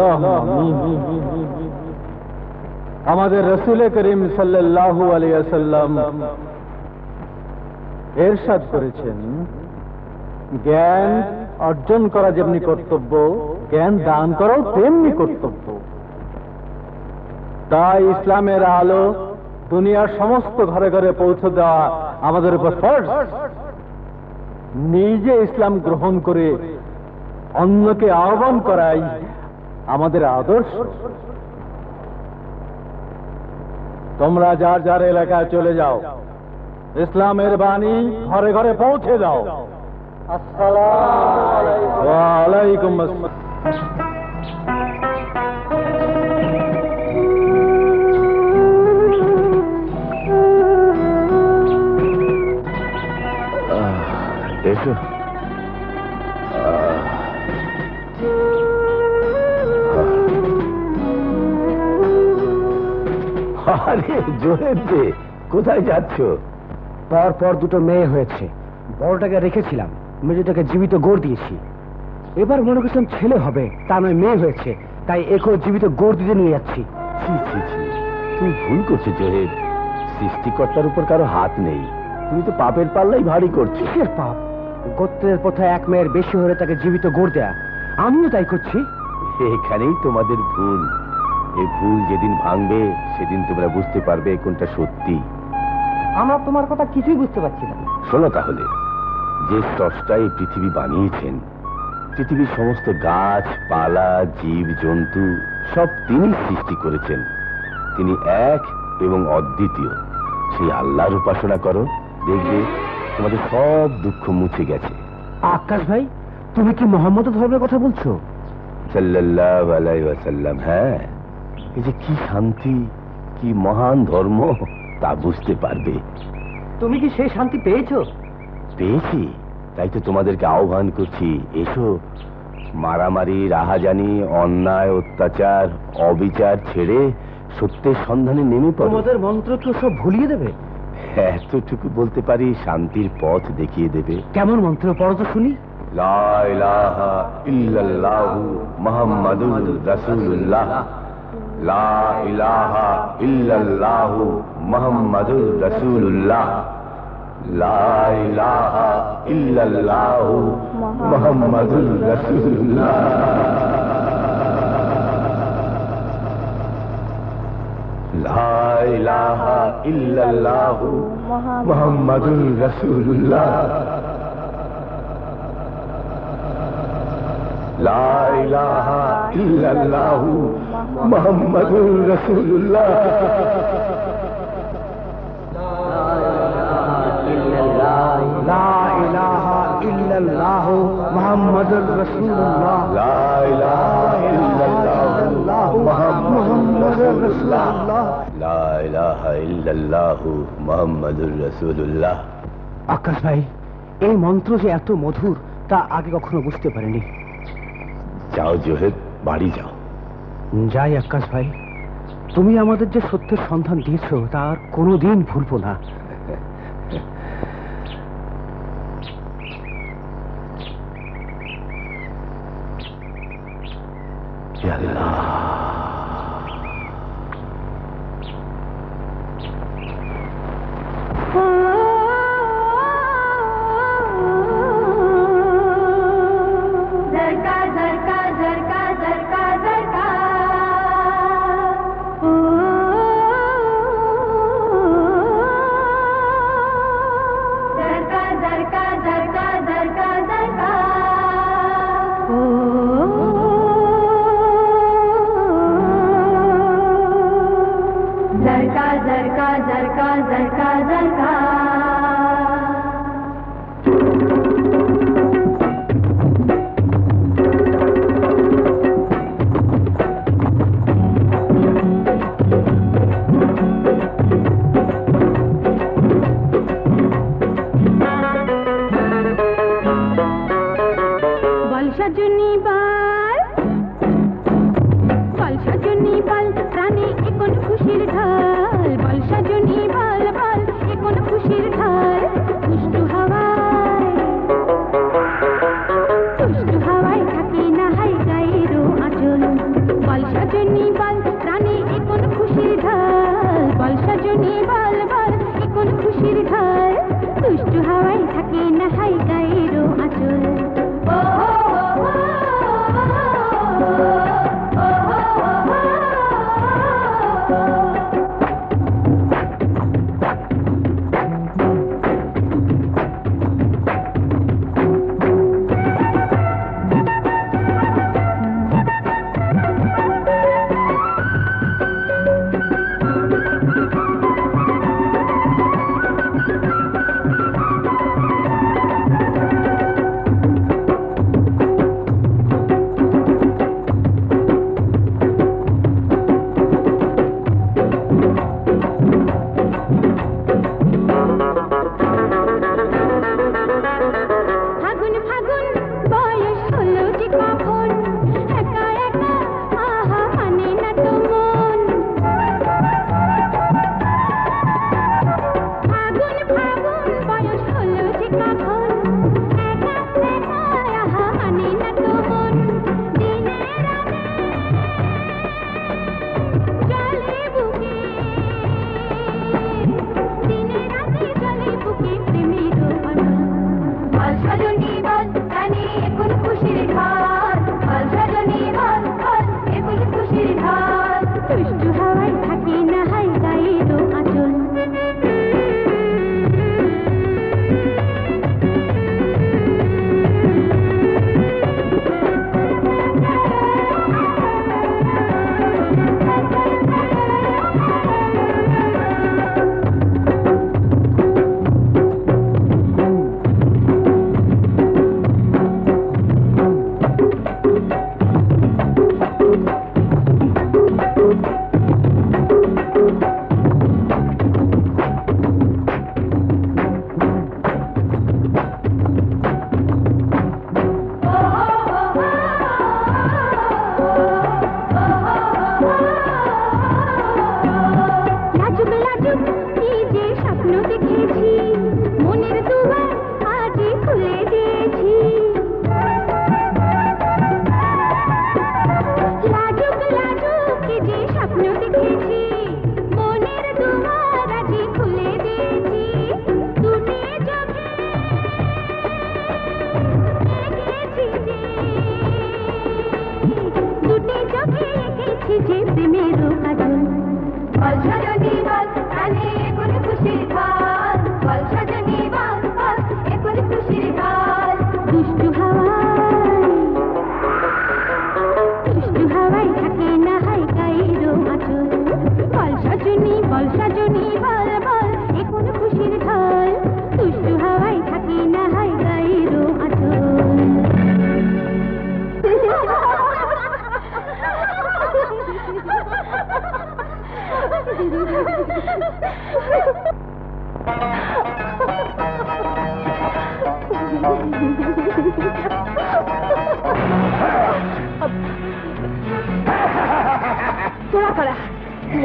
আল্লাহুম্মা আমিন। আমাদের রাসূল করিম সাল্লাল্লাহু আলাইহি ওয়াসাল্লাম ইরশাদ করেছেন, জ্ঞান অর্জন করা যেমনি কর্তব্য, জ্ঞান দান করাও তেমনি কর্তব্য। তাই ইসলামের আলো দুনিয়ার সমস্ত ঘরে ঘরে পৌঁছে দেওয়া আমাদের উপর ফরজ। নিজে ইসলাম গ্রহণ করে অন্যকে আহ্বান করাই আমাদের আদর্শ। তোমরা যার যার এলাকায় চলে যাও, ইসলামের বাণী ঘরে ঘরে পৌঁছে দাও। আসসালামু আলাইকুম। এসো। আরে জোরে দে, কোথায় যাচ্ছ? পর পর দুটো মেয়ে হয়েছে, বড়টাকে রেখেছিলাম, মেজোটাকে জীবিত গোড় দিয়েছি। এবার মনে করছিলাম ছেলে হবে, তা নয় মেয়ে হয়েছে, তাই একেও জীবিত গোড় দিতে নিয়ে যাচ্ছি। ছি ছি ছি, তুমি ভুল করছো জোহেব। সৃষ্টিকর্তার উপর কারো হাত নেই, তুমি তো পাপের পাল্লাই ভারী করছো। কিসের পাপ? গোত্রের প্রথায় এক মেয়ের বেশি হলে তাকে জীবিত গোড় দেয়া, আমিও তাই করছি। এখানেই তোমাদের ভুল। এই ভুল যেদিন ভাঙবে সেদিন তোমরা বুঝতে পারবে কোনটা সত্যি। আমরা তোমার কথা কিছুই বুঝতে পারছি না। শোনো তাহলে, যে স্রষ্টা এই পৃথিবী বানিয়েছেন, পৃথিবীর সমস্ত গাছ পালা জীব জন্তু সব তিনি সৃষ্টি করেছেন। তিনি এক এবং অদ্বিতীয়। সেই আল্লাহর উপাসনা করো, দেখবে তোমাদের সব দুঃখ মুছে গেছে। আকাশ ভাই, তুমি কি মোহাম্মদ ধর্মের কথা বলছো? সাল্লাল্লাহু আলাইহি ওয়াসাল্লাম। হ্যাঁ, এই যে কি শান্তি, কি মহান ধর্ম, তা বুঝতে পারবে। তুমি কি সেই শান্তি পেয়েছো? পেয়েছি, তাই তো তোমাদেরকে আহ্বান করছি, এসো। মারামারি রাহাজানি অন্যায় অত্যাচার অবিচার ছেড়ে সত্যের সন্ধানে নেমে পড়ো। তোমাদের মন্ত্র তো সব ভুলিয়ে দেবে। এতটুকু বলতে পারি, শান্তির পথ দেখিয়ে দেবে। কেমন মন্ত্র পড়ো তো শুনি। লা ইলাহা ইল্লাল্লাহু মুহাম্মাদুর রাসূলুল্লাহ। লা ইলাহা ইল্লাল্লাহু মুহাম্মাদুর রাসূলুল্লাহ। লা ইলাহা ইল্লাল্লাহু মুহাম্মাদুর রাসূলুল্লাহ। লা ইলাহা ইল্লাল্লাহু মুহাম্মাদুর রাসূলুল্লাহ। লা ইলাহা ইল্লাল্লাহু মুহাম্মাদুর রাসূলুল্লাহ। লা ইলাহা ইল্লাল্লাহু মুহাম্মাদুর রাসূলুল্লাহ। লা ইলাহা ইল্লাল্লাহু মুহাম্মাদুর রাসূলুল্লাহ। লা ইলাহা ইল্লাল্লাহু মুহাম্মাদুর রাসূলুল্লাহ। আকাশ ভাই, এই মন্ত্র যে এত মধুর তা আগে কখনো বুঝতে পারিনি। যাও জোহেব, বাড়ি যাও। যাই আকাশ ভাই, তুমি আমাদের যে সত্যের সন্ধান দিয়েছো তার কোনোদিন ভুলবো না।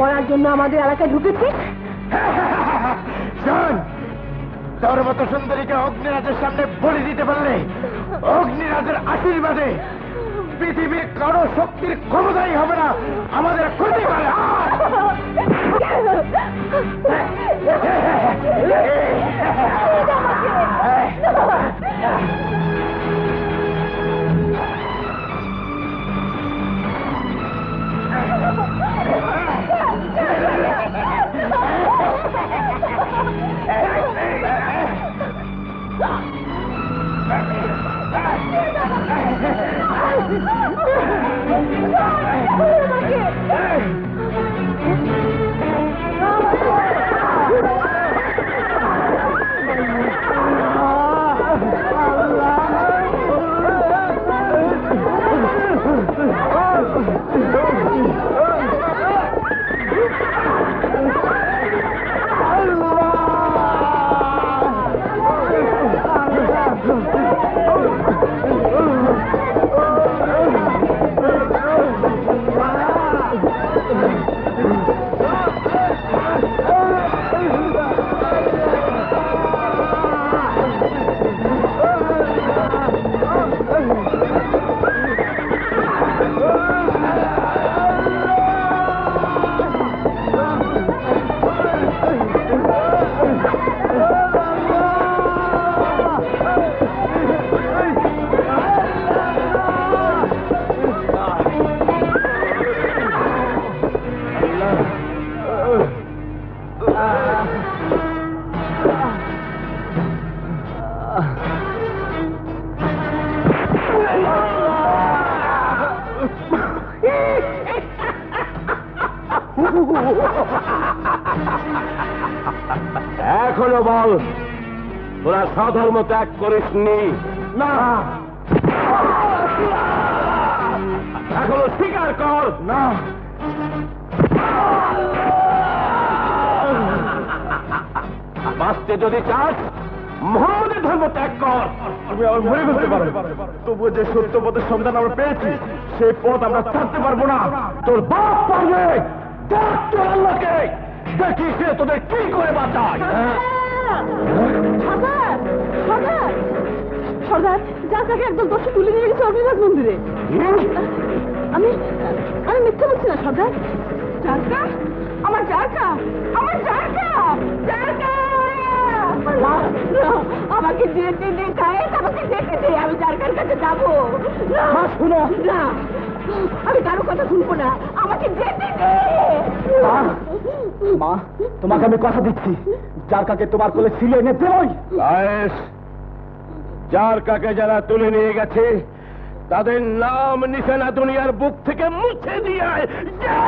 মরার জন্য আমাদের এলাকায় ঢুকেছিস? শোন, তোর মতো সুন্দরীকে অগ্নিরাজের সামনে বলি দিতে পারলে অগ্নিরাজের আশীর্বাদে পৃথিবীর কারো শক্তির ক্ষমতাই হবে না আমাদের ক্ষতি করে। এখনো বল, তোরা স্বধর্ম ত্যাগ করিসনি? না, এখনো স্বীকার কর। না, বাঁচতে যদি চাস মোহাম্মদের ধর্ম ত্যাগ কর। তুমি আমার মরে ফেলতে পারো, তবুও যে সত্য পথের সন্ধান আমরা পেয়েছি সেই পথ আমরা ছাড়তে পারবো না। তোর বাপ পারবে, দেখ তোর আল্লাহকে, দেখি সে তোদের কি করে বাঁচায়। সর্দার, সর্দার, সর্দার, যাত্রাকে একদম দশে তুলে নিয়ে গেছে অগ্নিরাজ মন্দিরে। আমি আমি মিথ্যে বলছি না সর্দার। জারকা, আমার জারকা, আমার জারকা, জারকা! আমাকে যেতে দে কায়েত, আমাকে যেতে দে, আমি জারকার কাছে যাবো। শুনো না, আমি কারো কথা শুনবো না, আমাকে যেতে দে। মা, তোমাকে আমি কথা দিচ্ছি, যার কাকে তোমার কোলে ছিলে এনে দেবই। যার কাকে যারা তুলে নিয়ে গেছে তাদের নাম নিশানা দুনিয়ার বুক থেকে মুছে দিয়ে যা।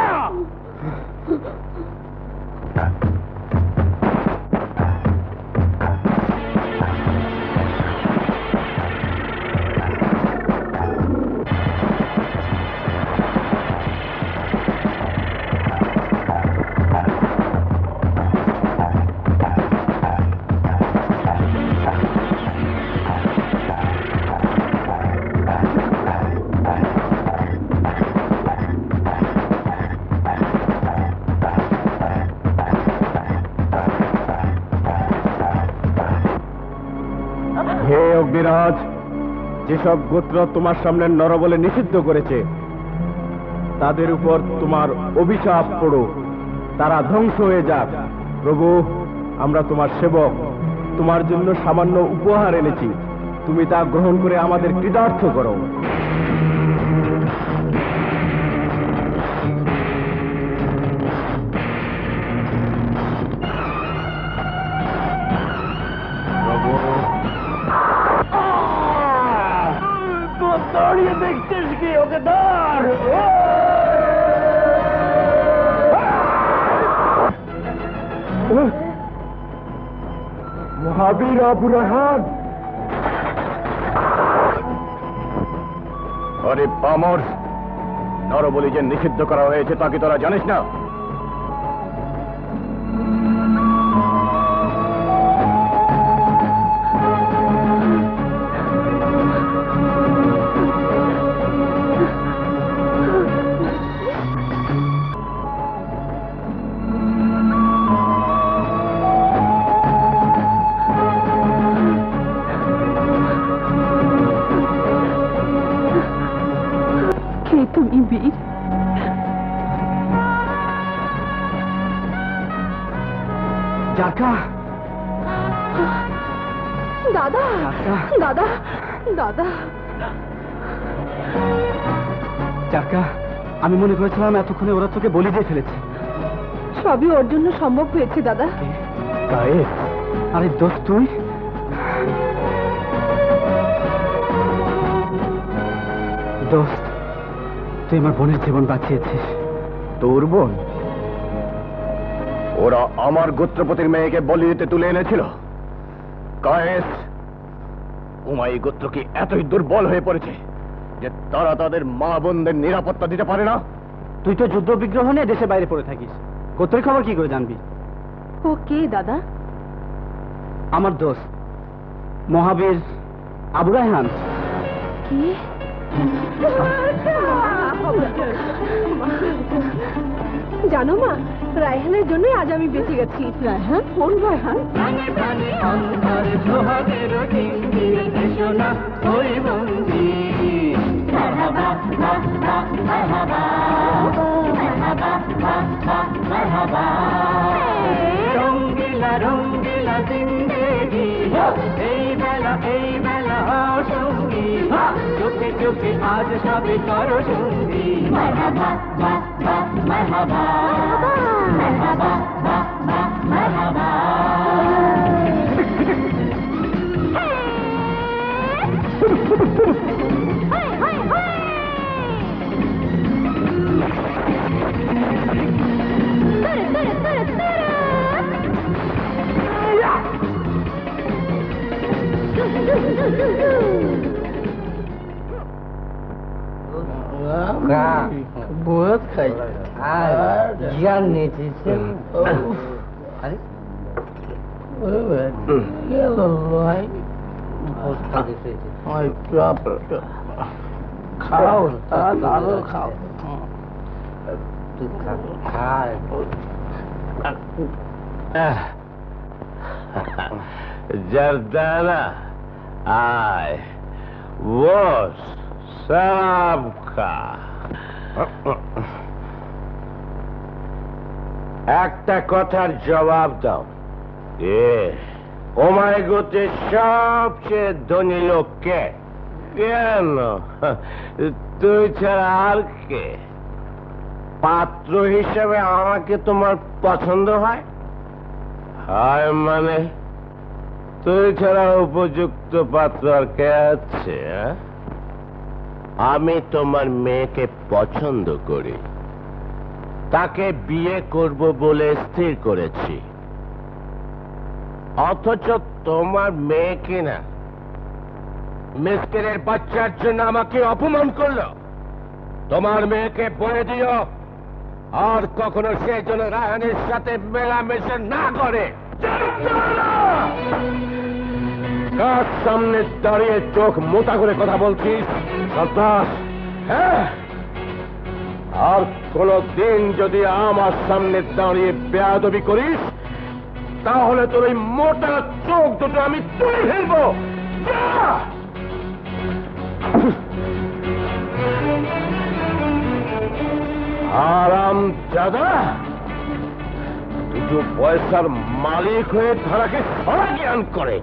হে অগ্নিরাজ, যেসব গোত্র তোমার সামনে নরবলে নিষিদ্ধ করেছে তাদের উপর তোমার অভিশাপ পড়ো, তারা ধ্বংস হয়ে যাক। প্রভু, আমরা তোমার সেবক, তোমার জন্য সামান্য উপহার এনেছি, তুমি তা গ্রহণ করে আমাদের কৃতার্থ করো। দাঁড়িয়ে দেখছিস কি? ওকে ধর। মহাবীর আবু রায়হান। আরে পামর, নরবলি যে নিষিদ্ধ করা হয়েছে তা কি তোরা জানিস না? কে তুমি বীর? জারকা, দাদা, দাদা, দাদা। জারকা, আমি মনে করেছিলাম এতক্ষণে ওরা তোকে বলি দিয়ে ফেলেছে। সবই ওর জন্য সম্ভব হয়েছে দাদা। গায়েব? আরে দোস্ত, তুই দোস্ত, তুই আমার বোনের জীবন বাঁচিয়েছিস। তোর বোন? ওরা আমার গোত্রপতির মেয়েকে বলি দিতে তুলে এনেছিল। কায়েস, উমাই গোত্র কি এতই দুর্বল হয়ে পড়েছে যে তারা তাদের মা বোনদের নিরাপত্তা দিতে পারে না? তুই তো যুদ্ধ বিগ্রহ নিয়ে দেশে বাইরে পড়ে থাকিস, গোত্রের খবর কি করে জানবি? ও কে দাদা? আমার দোস্ত মহাবীর আবু রায়হান। কি? জানো মা, রায়হানের জন্যই আজ আমি বেঁচে গেছি। রায়হান? কোন রায়হান? রঙ্গিলা রঙ্গিলা জিন্দেগি, এই বেলা সঙ্গী, চোখে চোখে আজ সবে করো সঙ্গী। মারহাবা মারহাবা মারহাবা মারহাবা। buat kayak jangan itu sih ya lelai ay berapa kau tahu kau Jardana, ay, vos, Sabka. একটা কথার জবাব দাও। ওমায় গোত্রের সবচেয়ে ধনী লোক কে? কেন তুই ছাড়া আর কে? পাত্র হিসেবে আমাকে তোমার পছন্দ হয়? হয় মানে তুই ছাড়া উপযুক্ত পাত্র আর কে আছে? আমি তোমার মেয়েকে পছন্দ করি, তাকে বিয়ে করব বলে স্থির করেছি। অথচ তোমার মেয়ে কিনা মিসকিনের বাচ্চার জন্য আমাকে অপমান করলো। তোমার মেয়েকে বলে দিও আর কখনো সে যেন রায়হানের সাথে মেলামেশা না করে। কার সামনে দাঁড়িয়ে চোখ মোটা করে কথা বলছিস সর্দার? হ্যাঁ, আর কোনদিন যদি আমার সামনে দাঁড়িয়ে বেয়াদবি করিস তাহলে তোর ওই মোটা চোখ দুটো আমি তুলে ফেলবো। আরাম দাদা, দুটো পয়সার মালিক হয়ে ধারাকে সারা জ্ঞান করে।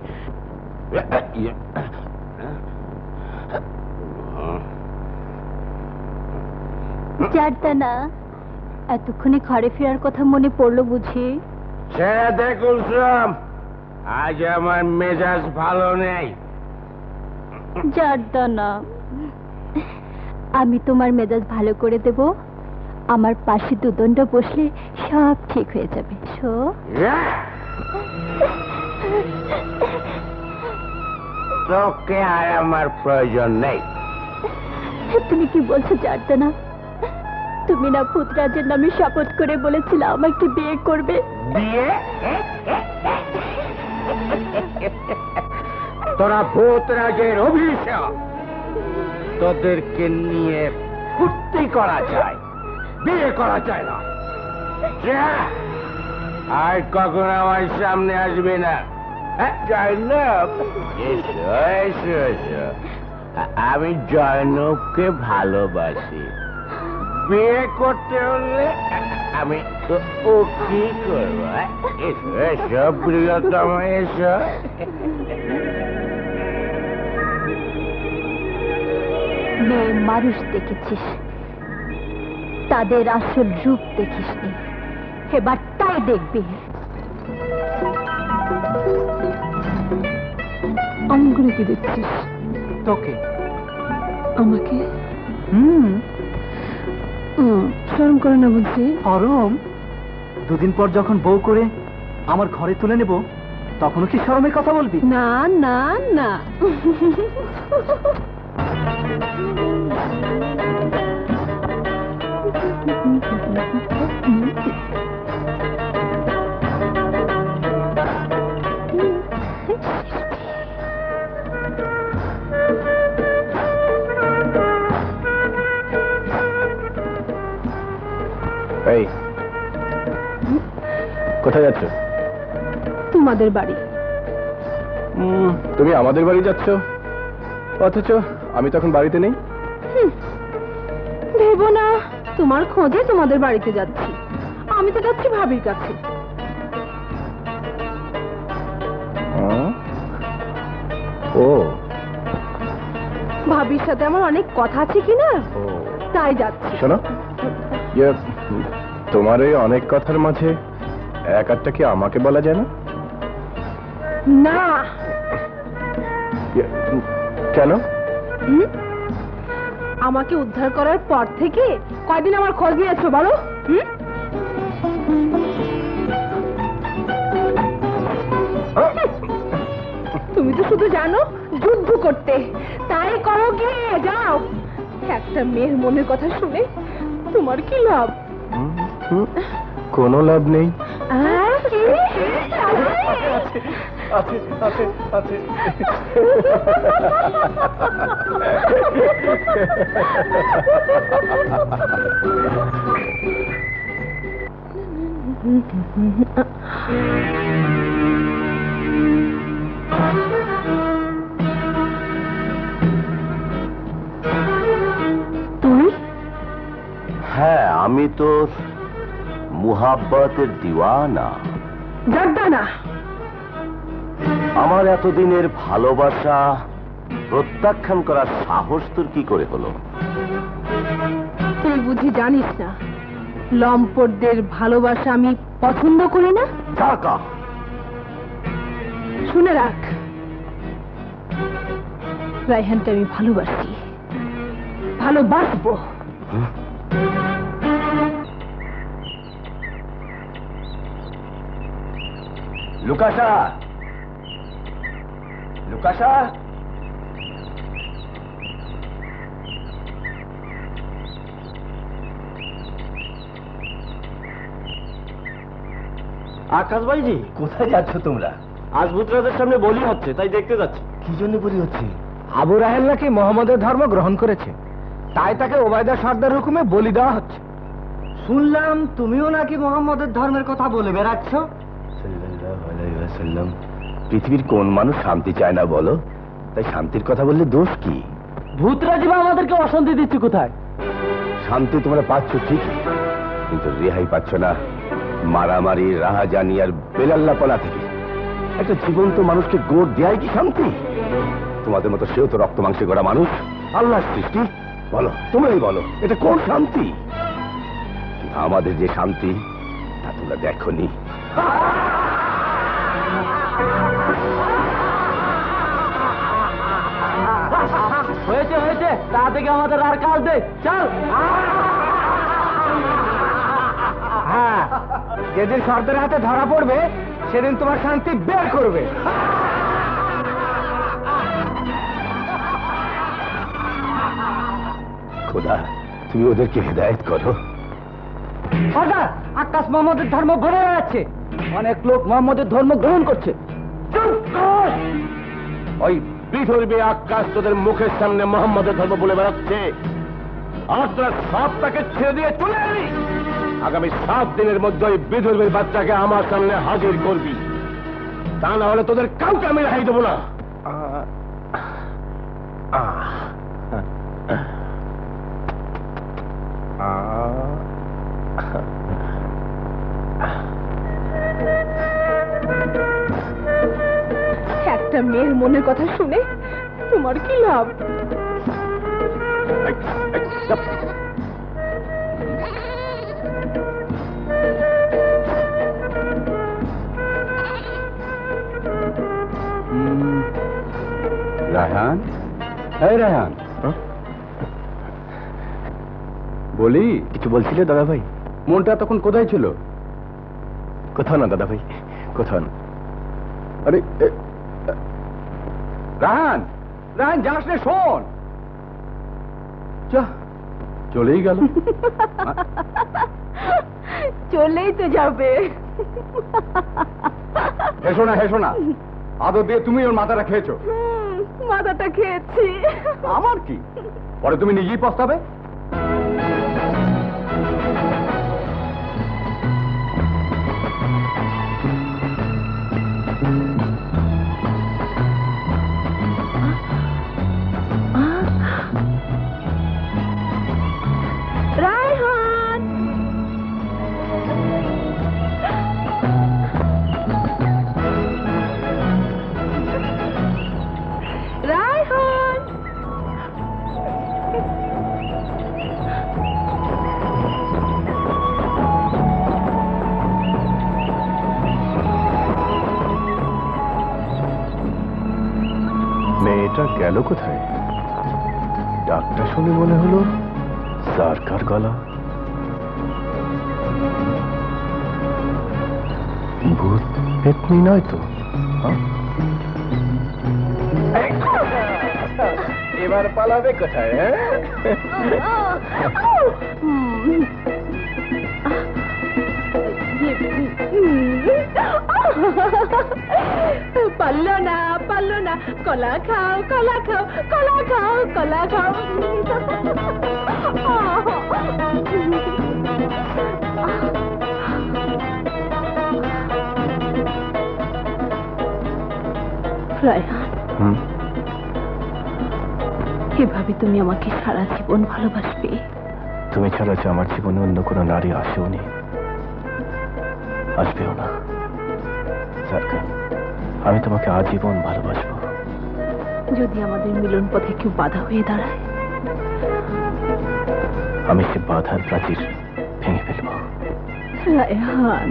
জারদানা, এতক্ষণে ঘরে ফেরার কথা মনে পড়লো বুঝি? সে দেখুন, আজ আমার মেজাজ ভালো নেই। জারদানা, আমি তোমার মেজাজ ভালো করে দেব। আমার পাশে দুদণ্ড বসলে সব ঠিক হয়ে যাবে। তোকে আর আমার প্রয়োজন নেই। তুমি কি বলছো জারদানা? তুমি না পুত্রাজের নামে শপথ করে বলেছিলে আমাকে বিয়ে করবে? বিয়ে? তোরা ভূতরাজের অভিশাপ, তোদেরকে নিয়ে ফুর্তি করা যায়, বিয়ে করা যায় না। আর কখন আমার সামনে আসবে না। আমি জয়নবকে ভালোবাসি। বিয়ে করতে হলে আমি ও কি করবো? এসো এসো প্রিয়তম এসো। মেয়ে মানুষ দেখেছিস, তাদের আসল রূপ দেখিসনি, এবার তাই দেখবি। অমন কি দেখছিস? তোকে। আমাকে? শরম করে না বলছি? শরম? দুদিন পর যখন বউ করে আমার ঘরে তুলে নেব, তখনও কি শরমের কথা বলবি? না না না। এই কোথায় যাচ্ছ? তোমাদের বাড়ি। তুমি আমাদের বাড়ি যাচ্ছ, অথচ আমি তখন বাড়িতে নেই। ভেবো না তোমার খোঁজে তোমাদের বাড়িতে যাচ্ছি, আমি তো যাচ্ছি ভাবির কাছে। ও ভাবির সাথে আমার অনেক কথা আছে কি না, তাই যাচ্ছি। শোনো, তোমার এই অনেক কথার মাঝে এক আধটা কি আমাকে বলা যায় না? না। কেন? আমাকে উদ্ধার করার পর থেকে কয়দিন আমার খোঁজ নিয়েছো বলো? তুমি তো শুধু জানো যুদ্ধ করতে, তাই করো গিয়ে যাও। একটা মেয়ের মনের কথা শুনে তোমার কি লাভ? কোনো লাভ নেই। আছে আছে আছে। তুই? হ্যাঁ, আমি তোর মুহাব্বতের দিওয়ানা। জানতানা আমার এতদিনের ভালোবাসা প্রত্যাখ্যান করার সাহস তোর কি করে হলো? তুই বুঝি জানিস না লম্পটদের ভালোবাসা আমি পছন্দ করি না? টাকা শুনে রাখ, রায়হানকে আমি ভালোবাসি, ভালোবাসবো। লুকাসা, লুকাসা, আকাশ ভাইজি, কোথায় যাচ্ছ তোমরা? আজ ভূতরাজের সামনে বলি হচ্ছে, তাই দেখতে যাচ্ছি। কি জন্য বলি হচ্ছে? আবু রাহেল নাকি মোহাম্মদের ধর্ম গ্রহণ করেছে, তাই তাকে ওবায়দা সর্দার হুকুমে বলি দেওয়া হচ্ছে। শুনলাম তুমিও নাকি মোহাম্মদের ধর্মের কথা বলে বেড়াচ্ছ। সাল্লাল্লাহু আলাইহি ওয়াসাল্লাম, পৃথিবীর কোন মানুষ শান্তি চায় না বলো? তাই শান্তির কথা বললে দোষ কি? ভূতরাজি বা আমাদেরকে অশান্তি দিচ্ছে কোথায়? শান্তি তোমরা পাচ্ছ ঠিকই, কিন্তু রেহাই পাচ্ছ না মারামারি, রাহাজানি আর বেলাল্লাপনা থেকে। একটা জীবন্ত মানুষকে গোড় দেয় কি শান্তি? তোমাদের মতো সেও তো রক্ত মাংসে গড়া মানুষ, আল্লাহর সৃষ্টি। বলো, তোমরাই বলো, এটা কোন শান্তি? কিন্তু আমাদের যে শান্তি তা তোমরা দেখোনি। হয়েছে হয়েছে, তা থেকে আমাদের আর কাজ দে, চল। হ্যাঁ, যেদিন সর্দারের হাতে ধরা পড়বে সেদিন তোমার শান্তি বের করবে। খোদা, তুমি ওদেরকে হেদায়েত করো। সর্দার, আকাশ মোহাম্মদের ধর্ম ঘুরে বেড়াচ্ছে, অনেক লোক মোহাম্মদের ধর্ম গ্রহণ করছে। ওই বিধর্মী আকাশ তোদের মুখের সামনে মোহাম্মদের ধর্ম বলে বেড়াচ্ছে, আর তোরা সব তাকে ছেড়ে দিয়ে চলে এলি। আগামী 7 দিনের মধ্যে ওই বিধর্মীর বাচ্চাকে আমার সামনে হাজির করবি, তা না হলে তোদের কাউকে আমি রেহাই দেবো না। আ মেয়ের মনের কথা শুনে তোমার কি লাভ? রায়হান, এই রায়হান, বলি, কিছু বলছিলে দাদা ভাই? মনটা তখন কোথায় ছিল? কোথাও না দাদা ভাই, কোথাও না। আরে রাহান, রাহান যাস রে, শোন। চলেই গেল। চলেই তো যাবে। হেসো না, হেসো না, আদর দিয়ে তুমি ওর মাথাটা খেয়েছো। মাথাটা খেয়েছি। আমার কি, পরে তুমি নিজেই পস্তাবে। রায়হান, রায়হান, মেয়েটা গেল কোথায়? ডাকটা শুনে মনে হলো সরকার গলা। ভূত পেতনি নয় তো? এবার পালাবে কোথায়? পারলো না, পারলো না। কলা খাও, কলা খাও, কলা খাও, কলা খাও। রায়হান, এভাবে তুমি আমাকে সারা জীবন ভালোবাসবে? তুমি ছাড়া যে আমার জীবনে অন্য কোনো নারী আসেওনি, আসবেও না। সরকার, আমি তোমাকে আজীবন ভালোবাসবো। যদি আমাদের মিলন পথে কেউ বাধা হয়ে দাঁড়ায়, আমি সে বাধার প্রাচীর ভেঙে ফেলবো। রায়হান,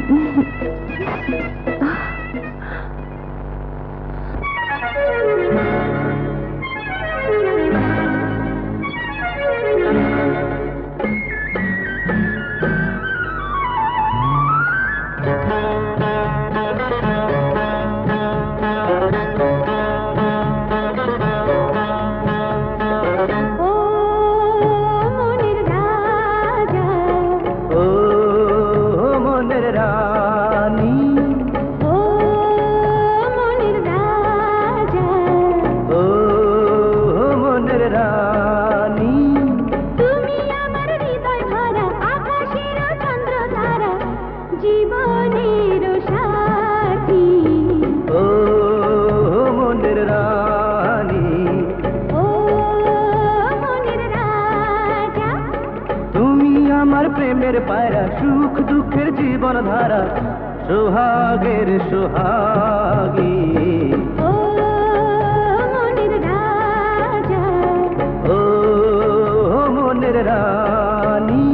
প্রেমের পায়রা, সুখ দুঃখের জীবন ধারা, সোহাগের সোহাগী। ও মনের রাজা, ও মনের রানী।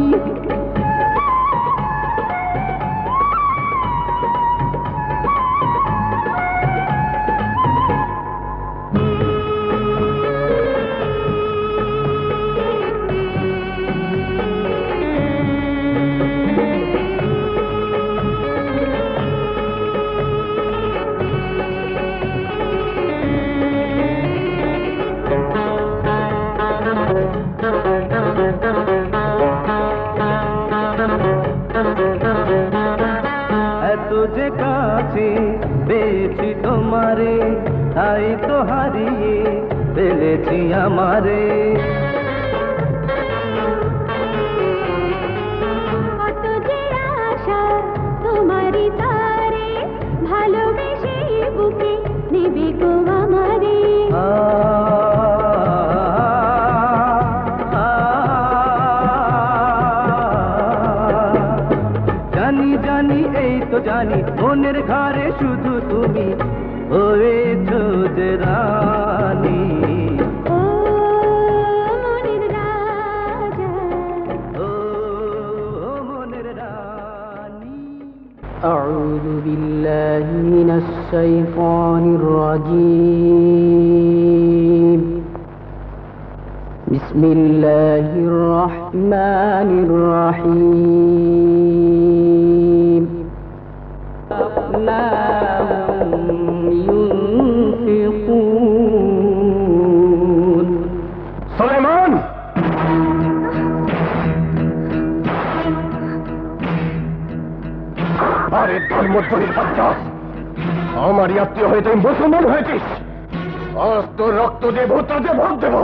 এত যে কাছে পেয়েছি তোমারে, তাই তো হারিয়ে ফেলেছি আমারে। কত যে আশা তোমারই তারে, ভালোবেসে বুকে নেবে গো আমারে। জানি জানি এই তো জানি, মনের ঘরে শুধু তুমি, হয়েছ যে রানী ও মনের রাজা ও মনের রানী أعوذ بالله من الشيطان الرجيم بسم الله الرحمن الرحيم لا ينفقون সুলাইমান আরে ধর্মদ্রোহীর বাচ্চা, আমারই আত্মীয় হয়ে তুই মুসলমান হয়েছিস। আজ তোর রক্ত দিয়ে ভূতরাজে ভোট দেব।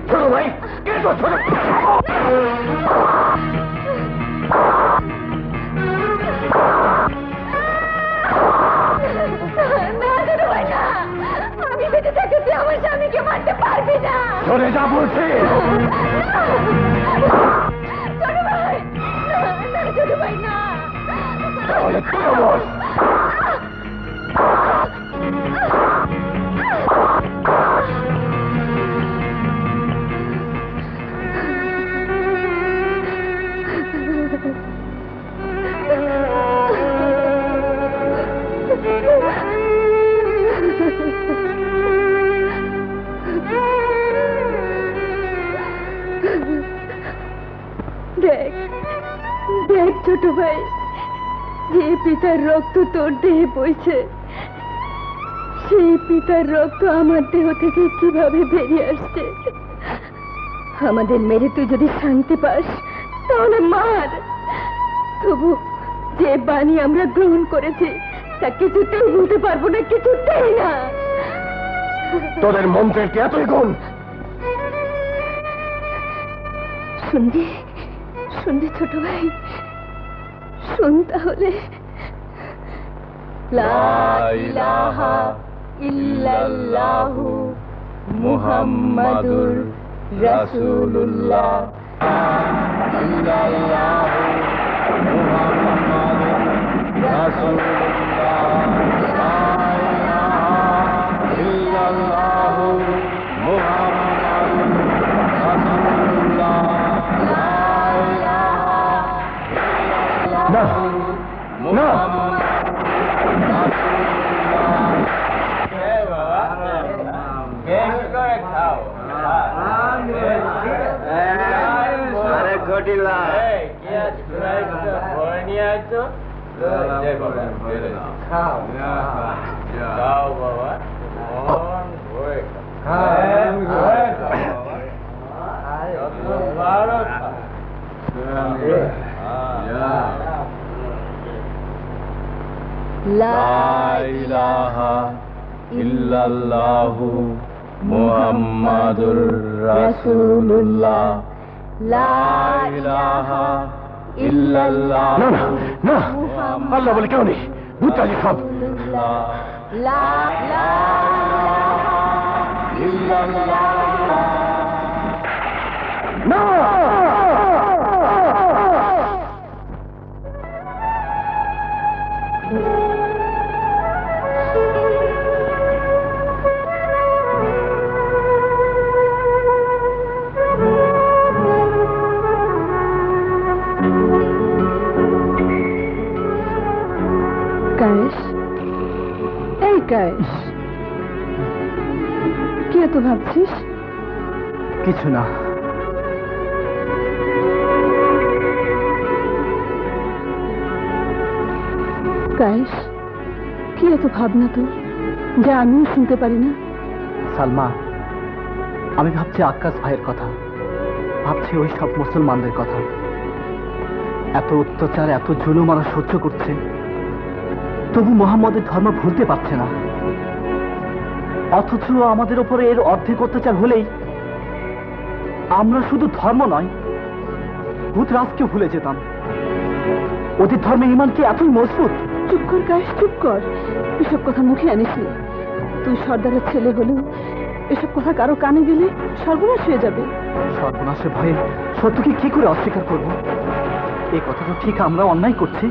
ছোট ভাই, কে তো ছোট আমি বেঁচে থাকতে তুই আমার স্বামীকে মারতে পারবি না। সরে যা বলছি। ছোট ভাই না, ছোট ভাই না। তাহলে তুইও বল। দেখ দেখ ছোট ভাই, যে পিতার রক্ত তোর দেহে বইছে, সেই পিতার রক্ত আমার দেহ থেকে কিভাবে বেরিয়ে আসছে। আমাদের মেরে তুই যদি শান্তি পাস তাহলে মার, তবু যে বাণী আমরা গ্রহণ করেছি তা কিছুতেই ভুলতে পারবো না, কিছুতেই না। তোদের মন্ত্রের কি এতই গুণ? শুনবি শুনবি ছোট ভাই, শুন তাহলে। লা ইলাহা ইল্লাল্লাহু মুহাম্মাদুর রাসূলুল্লাহ। না না, আরে ঘটিলা লা ইলাহা ইল্লাল্লাহু মুহাম্মাদুর রাসূলুল্লাহ। লা ইলাহা ইল্লাল্লাহ। না না না, আল্লাহ বলে কেউ নেই, ভূতরাজি সব। লা না কায়েস, এই কায়েস, কি এত ভাবছিস? কিছু না। কায়েস, কি এত ভাবনা তোর, যা আমিও শুনতে পারি না? সালমা, আমি ভাবছি আক্কাস ভাইয়ের কথা, ভাবছি ওই সব মুসলমানদের কথা। এত অত্যাচার, এত জুলুম ওরা সহ্য করছে, তবু মোহাম্মদের ধর্ম ভুলতে পারছে না। অথচ আমাদের উপরে এর অর্ধেক অত্যাচার হলেই আমরা শুধু ধর্ম নয়, ভূতরাজকে ভুলে যেতাম। ওদের ধর্মে ইমান কি এতই মজবুত? চুপ কর কায়েস, চুপ কর, এসব কথা মুখে আনিস না। তুই সর্দারের ছেলে হলেও এসব কথা কারো কানে গেলে সর্বনাশ হয়ে যাবে। সর্বনাশের ভয়ে সত্যকে কি করে অস্বীকার করব? এই কথাটা ঠিক আমরা অন্যায় করছি।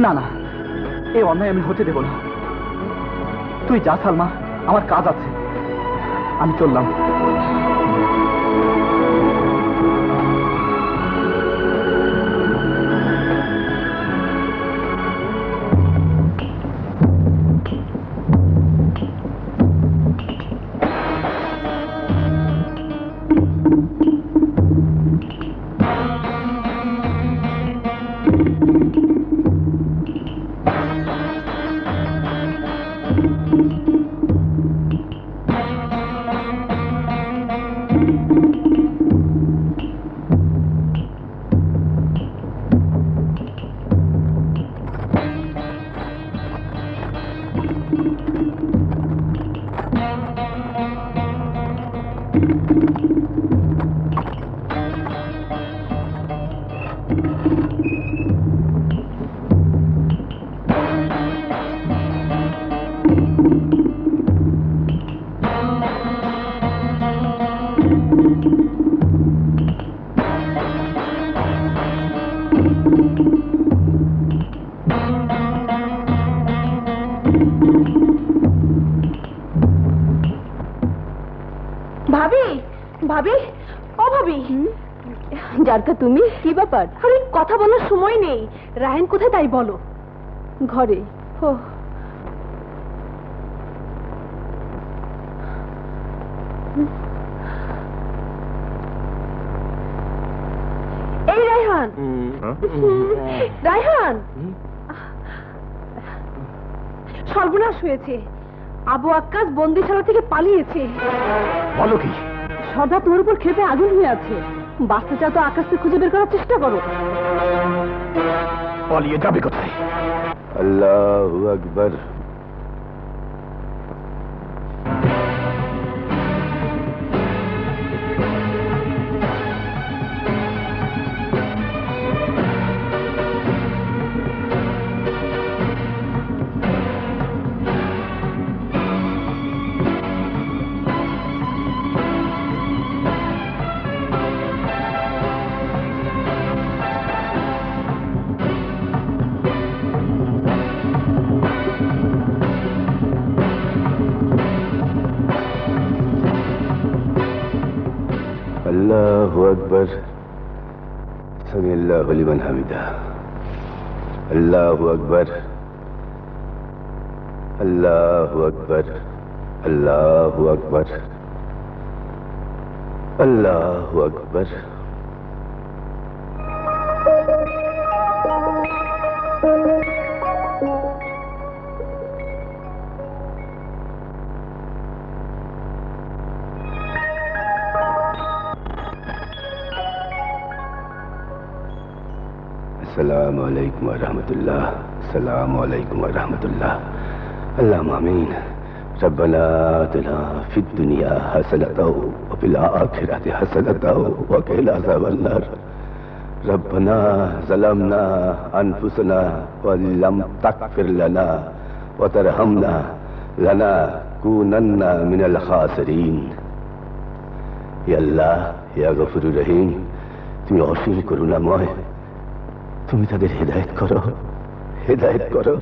না না, এই অন্যায় আমি হতে দেব না। তুই যা সালমা, আমার কাজ আছে, আমি চললাম। ভাবি, ভাবি, ও ভাবি, জারকা তুমি কি ব্যাপার? আরে কথা বলার সময় নেই। রায়ন কোথায় তাই বলো। ঘরে। ও এই রায়হান, রায়হান, সর্বনাশ হয়েছে। আবু আক্কাস বন্দিশালা থেকে পালিয়েছে। বলো কি? সর্দার তোর উপর ক্ষেপে আগুন হয়ে আছে। বাঁচতে চাও তো আকাশকে খুঁজে বের করার চেষ্টা করো। পালিয়ে যাবে কোথায়? আল্লাহু আকবার। আল্লাহু আকবার। সামিআল্লাহু লিমান হামিদা। আল্লাহু আকবার, আল্লাহু আকবার, আল্লাহু আকবার, আল্লাহু আকবার। السلام عليكم ورحمة الله. السلام عليكم ورحمة الله. اللهم آمين. ربنا آتنا في الدنيا حسنة وفي الآخرة حسنة وقنا عذاب النار. ربنا ظلمنا أنفسنا وإن لم تغفر لنا وترحمنا لنكونن من الخاسرين. يا الله يا غفور رحيم, তুমি অসীম করুণাময়, তুমি তাদের হেদায়েত করো, হেদায়েত করো।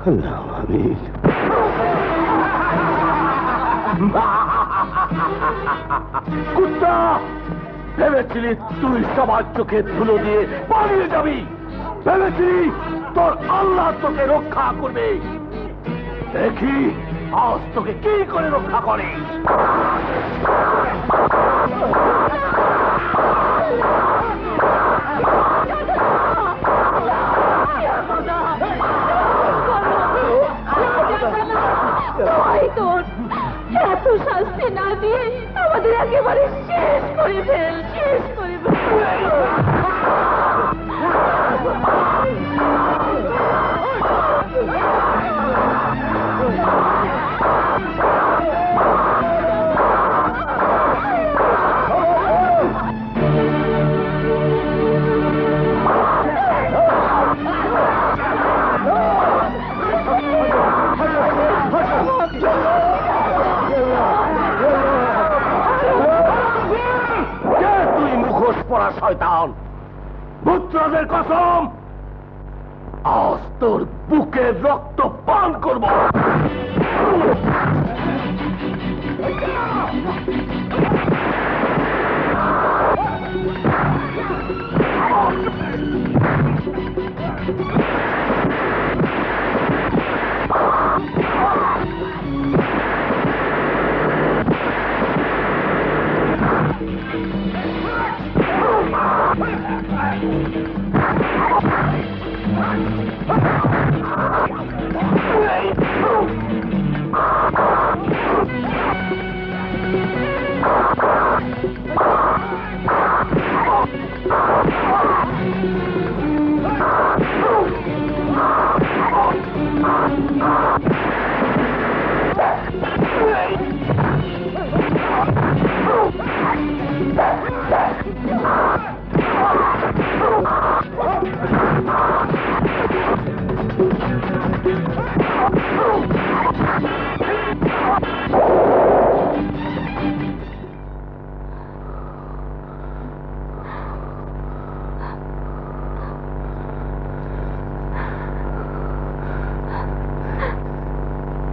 আল্লাহ আমিন। কুত্তা, ভেবেছিলি তুই সবার চোখে ধুলো দিয়ে পালিয়ে যাবি? ভেবেছিলি তোর আল্লাহ তোকে রক্ষা করবে? দেখি আজ তোকে কি করে রক্ষা করে। এত শাস্তি না দিয়ে আমাদের একেবারে শেষ করে ফেল, শেষ করে ফেল। পড়া শয়তান, পুত্রদের কসম আজ তোর বুকের রক্ত পান করব।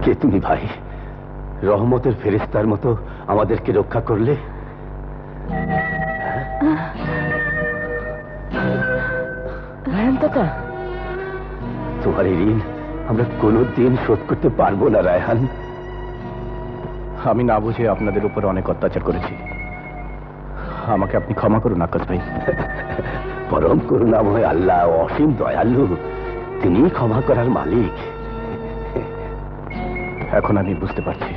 কে তুমি ভাই? রহমতের ফেরেশতার মতো আমাদেরকে রক্ষা করলে। তোমার এই ঋণ আমরা কোনোদিন শোধ করতে পারবো না রায়হান। আমি না বুঝে আপনাদের উপর অনেক অত্যাচার করেছি, আমাকে আপনি ক্ষমা করুন আকাশ ভাই। পরম করুণাময় আল্লাহ অসীম দয়ালু, তিনি ক্ষমা করার মালিক। এখন আমি বুঝতে পারছি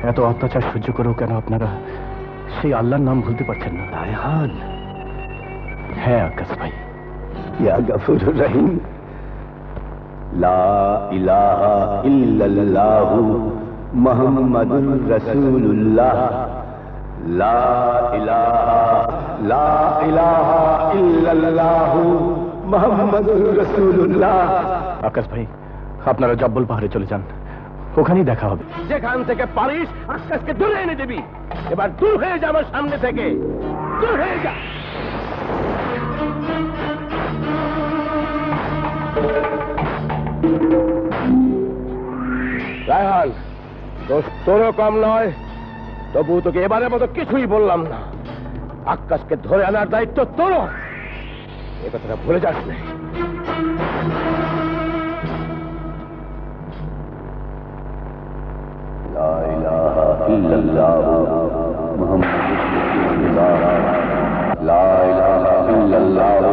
এত অত্যাচার সহ্য করেও কেন আপনারা সেই আল্লাহর নাম ভুলতে পারছেন না। রায়হান, হ্যাঁ আকাশ ভাই। ইয়া গফুরুর রহিম, লা ইলাহা ইল্লাল্লাহু মুহাম্মাদুর রাসূলুল্লাহ, লা ইলাহা ইল্লাল্লাহু মুহাম্মাদুর রাসূলুল্লাহ। আকাশ ভাই, আপনারা জব্বল পাহাড়ে চলে যান, ওখানেই দেখা হবে। যেখান থেকে পারিস আকাশকে দূরে এনে দিবি। এবার দূর হয়ে যা আমার সামনে থেকে, দূর হয়ে যা। রায়হান, দোষ তোরও কম নয়, তবু তোকে এবারের মতো কিছুই বললাম না। আকাশকে ধরে আনার দায়িত্ব তোরও, এ কথাটা ভুলে যাস না। লা ইলাহা ইল্লাল্লাহু মুহাম্মাদুর রাসূলুল্লাহ, লা ইলাহা ইল্লাল্লাহু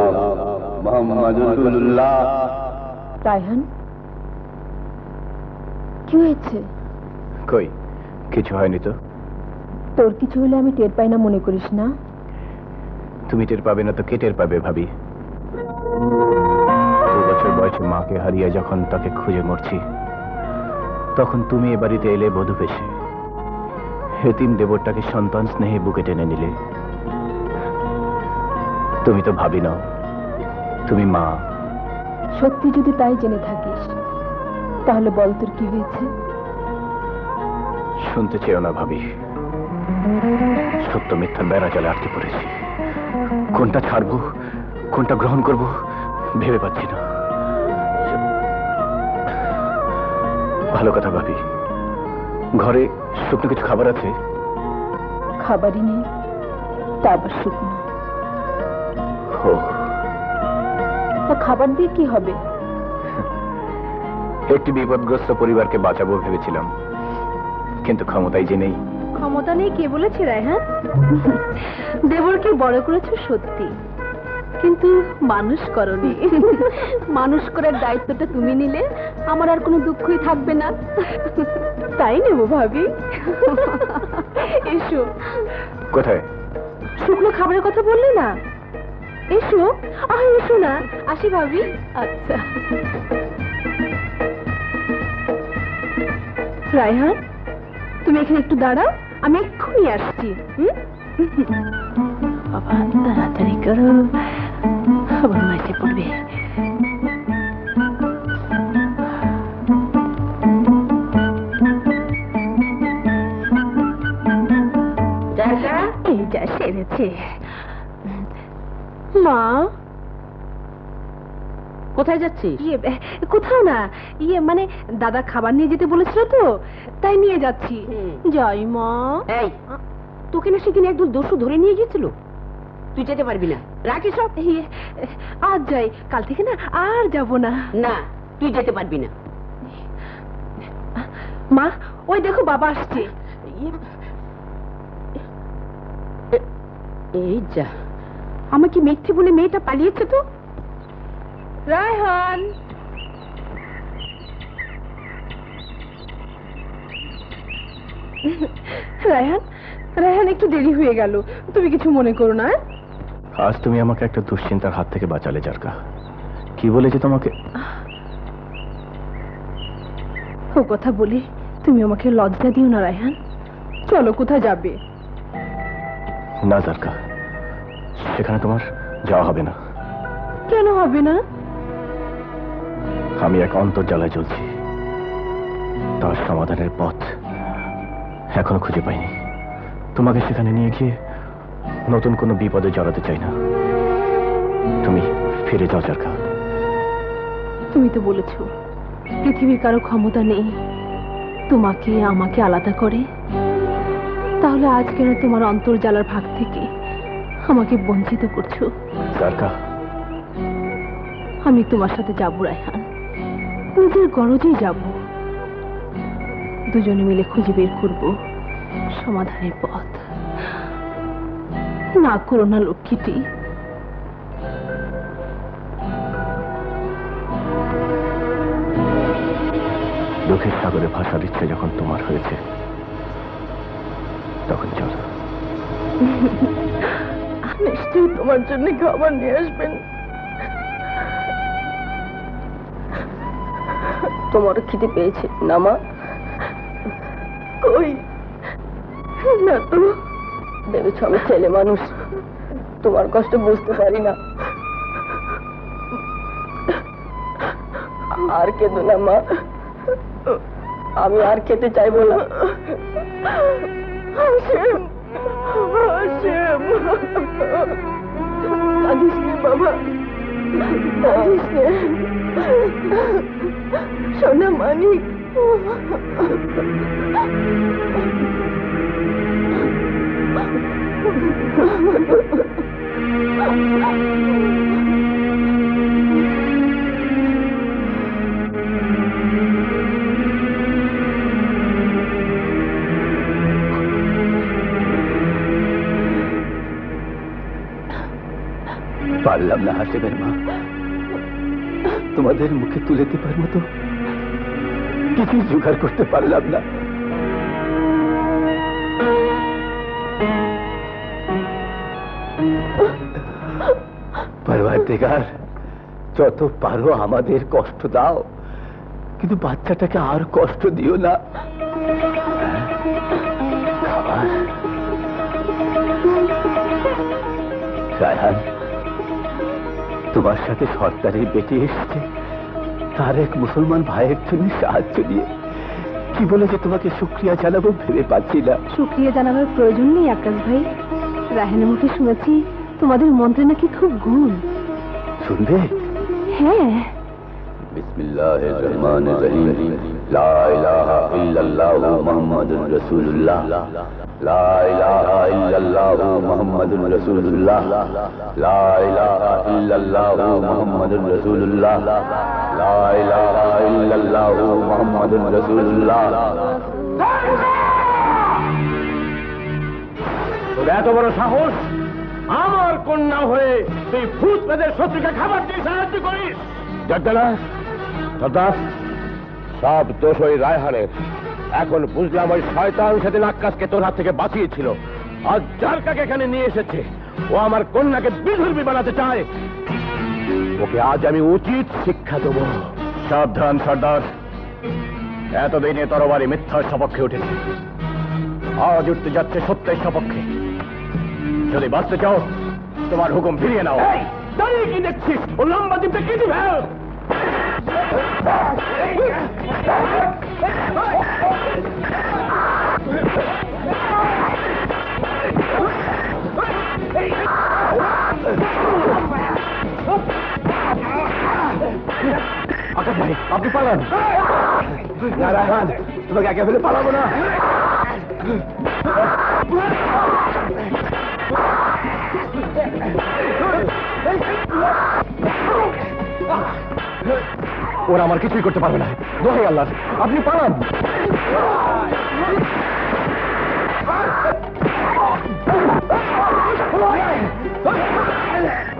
মুহাম্মাদুর রাসূলুল্লাহ। রায়হান, কি হয়েছে? কই কিছু হয়নি তো। তোর কিছু হলে আমি টের পাই না মনে করিস না? তুমি টের পাবে না তো কে টের পাবে ভাবি? 2 বছর বয়সে মাকে হারিয়ে যখন তাকে খুঁজে মরছি, তখন তুমি এ বাড়িতে এলে বধূ বেশে। হেতিম দেবরটাকে সন্তান স্নেহে বুকে টেনে নিলে। তুমি তো ভাবি নাও, তুমি মা। সত্যি যদি তাই জেনে থাকিস, তাহলে বল তোর কি হয়েছে? শুনতে চেয়েও না ভাবি, সত্য মিথ্যার বেড়া জালে আটকে পড়েছি। কোনটা ছাড়বো, কোনটা গ্রহণ করব ভেবে পাচ্ছি না। ভালো কথা ভাবি, ঘরে শুকনো কিছু খাবার আছে? খাবারই নেই, তা আবার শুকনো। ও, তা খাবার দিয়ে কি হবে? একটি বিপদগ্রস্ত পরিবারকে বাঁচাবো ভেবেছিলাম, কিন্তু ক্ষমতাই যে নেই। ক্ষমতা নেই কে বলেছে রায়হান? দেবরকে বড় করেছো সত্যি, কিন্তু মানুষ করনি। মানুষ করার দায়িত্বটা তুমি নিলে আমার আর কোনো দুঃখই থাকবে না। তাই নেবো ভাবি। এসো। কোথায়? শুকনো খাবারের কথা বললে না? এসো। এসো না। আসি ভাবি। আচ্ছা। রায়হান, তুমি এখানে একটু দাঁড়াও, আমি এক্ষুনি আসছি। বাবা তাড়াতাড়ি করো, আবার মাইতে পড়বে। এই যা সেরেছে। মা, কোথায় যাচ্ছিস? কোথাও না, মানে দাদা খাবার নিয়ে যেতে বলেছিল তো, তাই নিয়ে যাচ্ছি। যাই মা। এই, তোকে না সেদিন একদল দস্যু ধরে নিয়ে গিয়েছিল, তুই যেতে পারবি না, রাখিস সব। আজ যাই, কাল থেকে না আর যাব না। না, তুই যেতে পারবি না। মা, ওই দেখো বাবা আসছে। এই যা, আমাকে মিথ্যে বলে মেয়েটা পালিয়েছে তো। রায়হান, রায়হান, রায়হান একটু দেরি হয়ে গেল, তুমি কিছু মনে করো না। আজ তুমি আমাকে একটা দুশ্চিন্তার হাত থেকে বাঁচালে জারকা। কি বলেছে তোমাকে? ও কথা বলে তুমি আমাকে লজ্জা দিও না রায়হান। চলো, কোথায় যাবে? না জারকা, সেখানে তোমার যাওয়া হবে না। কেন হবে না? আমি এক অন্তর্জালায় চলছি, তার সমাধানের পথ এখনো খুঁজে পাইনি। তোমাকে সেখানে নিয়ে গিয়ে নতুন কোনো বিপদে জড়াতে চাই না। তুমি ফিরে যাও জারকা। তুমি তো বলেছ পৃথিবীর কারো ক্ষমতা নেই তোমাকে আমাকে আলাদা করে, তাহলে আজ কেন তোমার অন্তর্জালার ভাগ থেকে আমাকে বঞ্চিত করছো? জারকা, আমি তোমার সাথে যাব রায়হান, নিজের গরজেই যাব। দুজনে মিলে খুঁজে বের করব সমাধানের পথ। না করো না লক্ষ্মীটি। দুঃখের সাগরে ভাসার ইচ্ছে যখন তোমার হয়েছে, তখন চলো। নিশ্চয়ই তোমার জন্য খাবার নিয়ে আসবেন। তোমারও খিদে পেয়েছে না মা? কই না তো। ভেবেছ আমি ছেলে মানুষ, তোমার কষ্ট বুঝতে পারি না? আর কেঁদো না মা, আমি আর খেতে চাইবো না। হাসেম, হাসেম, কাঁদিস নে বাবা, কাঁদিস নে। সোনা মানিক, পারলাম না হাসেমের মা, তোমাদের মুখে তুলে দেবার মতো কিছু জোগাড় করতে পারলাম না। পরওয়ারদিগার, যত পারো আমাদের কষ্ট দাও, কিন্তু বাচ্চাটাকে আর কষ্ট দিও না। খাবার রায়হান, তোমার সাথে সর্দারের বেটে এসছে, তার এক মুসলমান ভাইয়ের জন্য সাহায্য দিয়ে কি বলে যে তোমাকে শুকরিয়া জানাবো ভেবে পাচ্ছি না। শুকরিয়া জানানোর প্রয়োজন নেই আকাশ ভাই। রায়হানের মুখে শুনেছি তোমাদের মন্ত্রে নাকি খুব গুণ। শুনবে? হ্যাঁ। বিসমিল্লাহির রহমানির রহিম। লা ইলাহা ইল্লাল্লাহু মুহাম্মাদুর রাসূলুল্লাহ। লা ইলাহা ইল্লাল্লাহু মুহাম্মাদুর রাসূলুল্লাহ। লা ইলাহা ইল্লাল্লাহু মুহাম্মাদুর রাসূলুল্লাহ। লা ইলাহা ইল্লাল্লাহু মুহাম্মাদুর রাসূলুল্লাহ। তোর এত বড় সাহস, আমার কন্যা হয়ে তুই ভূত পেদের শত্রুকে খাবার দিয়ে সাহায্য করিস? সর্দার, সব দোষ ওই রায়হানের। এখন বুঝলাম ওই শয়তান সেদিন আক্কাসকে তোর হাত থেকে বাঁচিয়েছিল, আজ জারকাকে এখানে নিয়ে এসেছে। ও আমার কন্যাকে বিধর্মী বানাতে চায়। ওকে আজ আমি উচিত শিক্ষা দেব। সাবধান সর্দার, এতদিনে তরবারি মিথ্যার সপক্ষে উঠেছে, আজ উঠতে যাচ্ছে সত্যের সপক্ষে। যদি বাঁচতে চাও তোমার হুকুম ফিরিয়ে নাও। দাঁড়িয়ে কি দেখছিস? ও লম্বা দ্বীপে কেটে ফেল। আকাশ ভাই, আপনি পালান। না রায়হান, তোমাকে একে ফেলে পালাবো না। ওরা আমার কিছুই করতে পারবে না। দোহাই আল্লাহ, আপনি পালান।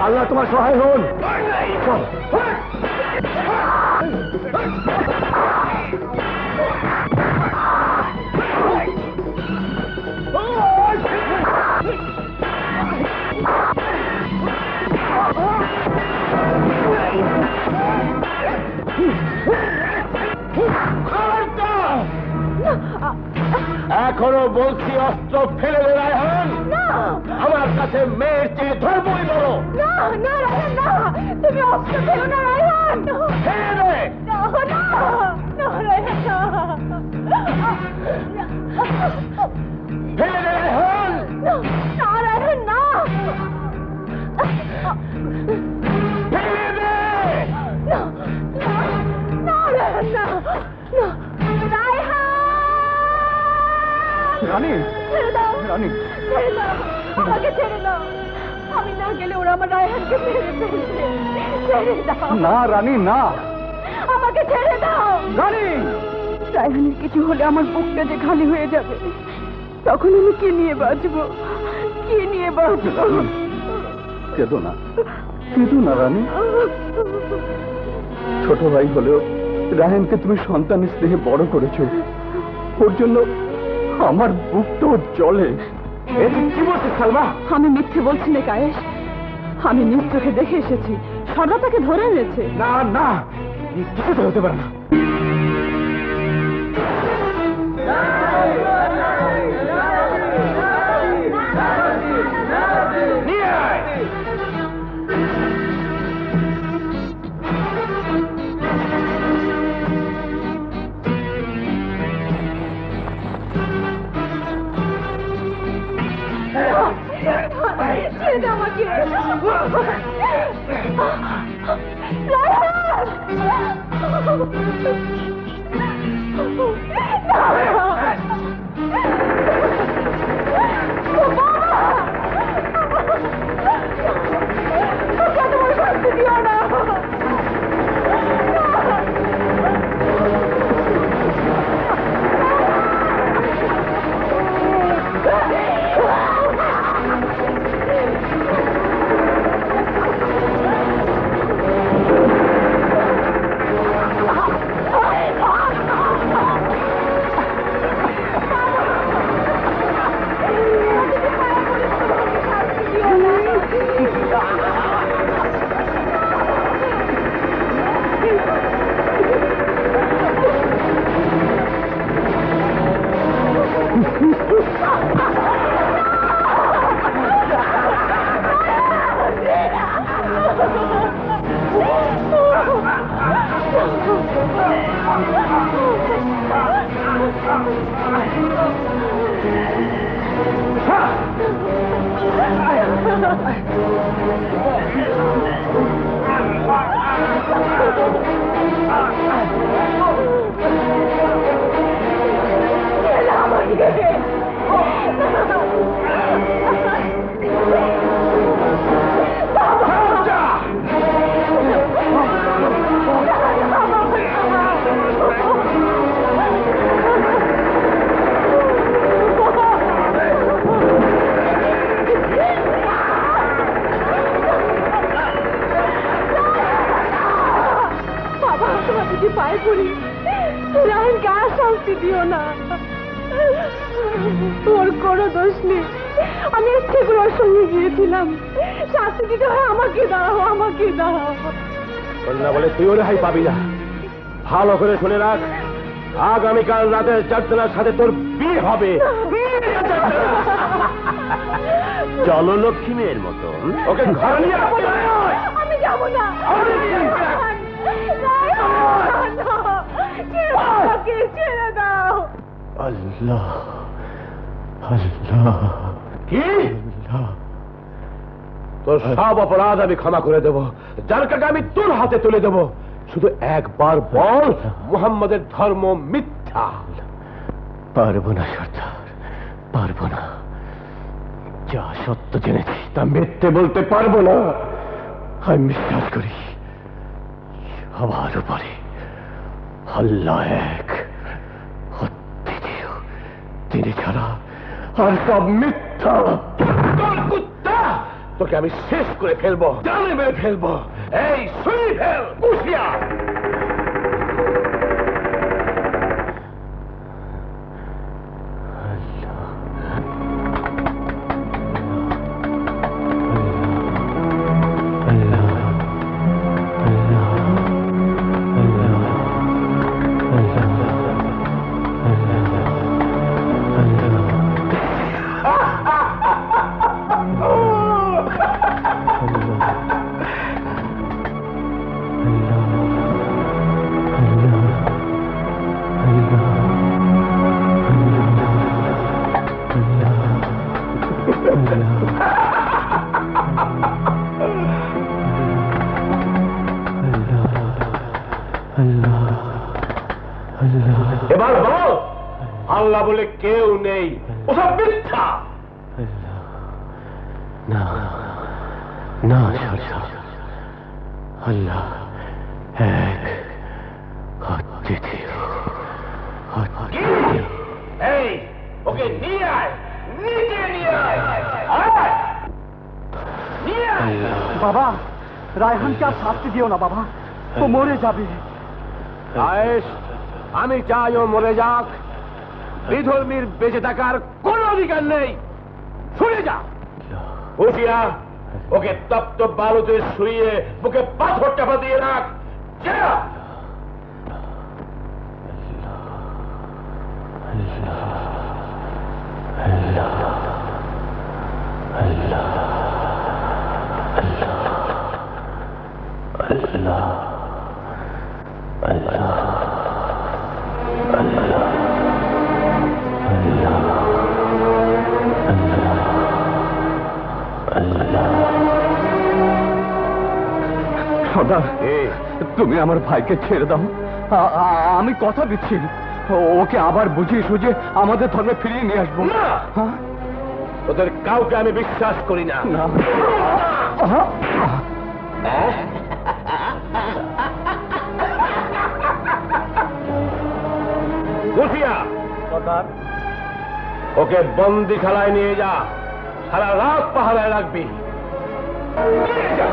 আল্লাহ তোমার সহায় হন। চল। এখনো বলছি অস্ত্র ফেলে দে রায়হান। আমার কাছে মেয়ের চেয়ে ধর্মই বড়। না না রায়হান, না, তুমি অস্ত্র ফেলো না রায়হান। ফেলে দে। না না না রায়হান, ফেলে দে রায়হান। না না রায়হান, না। ফেলে দে। না না রায়হান, না না রায়হান। রানী, ছেড়ে দাও, রানী। ছেড়ে দাও, আমাকে ছেড়ে দাও। আমি না গেলে ওরা আমার রায়হানকে মেরে ফেলবে। ছেড়ে দাও। না রানী, না। আমাকে ছেড়ে দাও। রানী, রায়হানের কিছু হলে আমার বুকটা যে খালি হয়ে যাবে, তখন আমি কি নিয়ে বাঁচবো? কি নিয়ে বাঁচবো? কেঁদো না, কেঁদো না রানী। ছোট ভাই হলেও রায়হানকে তুমি সন্তান স্নেহে বড় করেছো। ওর জন্য আমার বুকটাও জ্বলে। কি বলছিস সালমা? আমি মিথ্যে বলছি না কায়েশ, আমি নিজ চোখে দেখে এসেছি। সর্দা তাকে ধরে এনেছে। না না, কিছু তো হতে পারে না। নিয়ে আয়। ছেড়ে দাও আমাকে। শাস্তি দিও না। পায়ে পড়ি, রায়হানকে আর শাস্তি দিও না। তোর কোনো দোষ নেই, আমি ইচ্ছে করে ওর সঙ্গে গিয়েছিলাম। শাস্তি দিতে হয় আমাকে দাও, আমাকে দাও। না বলে তুইও রেহাই পাবি না। ভালো করে শুনে রাখ, আগামীকাল রাতে চারজনের সাথে তোর বিয়ে হবে। চলো লক্ষ্মী মেয়ের মতো ওকে ঘরে নিয়ে আমি যাবো না। ছেড়ে দাও। আল্লাহ আল্লাহ, কি তোর সব অপরাধ আমি ক্ষমা করে দেবো। যার কাকে আমি তোর হাতে তুলে দেবো। শুধু একবার বল মুহাম্মাদের ধর্ম মিথ্যা। পারবো না সর্দার, পারবো না। যা সত্য জেনেছি তা মিথ্যে বলতে পারবো না। আমি বিশ্বাস করি সবার উপরে আল্লাহ এক, অদ্বিতীয়, তিনি ছাড়া আর সব মিথ্যা। কুত্তা, তোকে আমি শেষ করে ফেলবো, জানে মেরে ফেলবো। এই শুনি ফেল কুশিয়া। এবার বল আল্লাহ বলে কেউ নেই, ওসব মিথ্যা। না না সর্দার, আল্লাহ এক, অদ্বিতীয়, অদ্বিতীয়। এই ওকে নিয়ে আয়, নিচে নিয়ে আয়, আয়, নিয়ে আয়। বাবা, রায়হানকে আর শাস্তি দিও না বাবা, ও মরে যাবে। আয়েশ, আমি চাই ও মরে যাক, বিধর্মীর বেঁচে থাকার কোন অধিকার নেই। শুনে যা উঠিয়া ওকে তপ্ত বালুতে শুয়ে বুকে পাথর চাপা দিয়ে রাখ। যা। সর্দার, তুমি আমার ভাইকে ছেড়ে দাও। আমি কথা দিচ্ছি ওকে আবার বুঝিয়ে সুঝিয়ে আমাদের ধর্মে ফিরিয়ে নিয়ে আসবো। না, ওদের কাউকে আমি বিশ্বাস করি না। মুফিয়া, ওকে বন্দিখানায় নিয়ে যা, সারা রাত পাহারায় রাখবি। নিয়ে যা।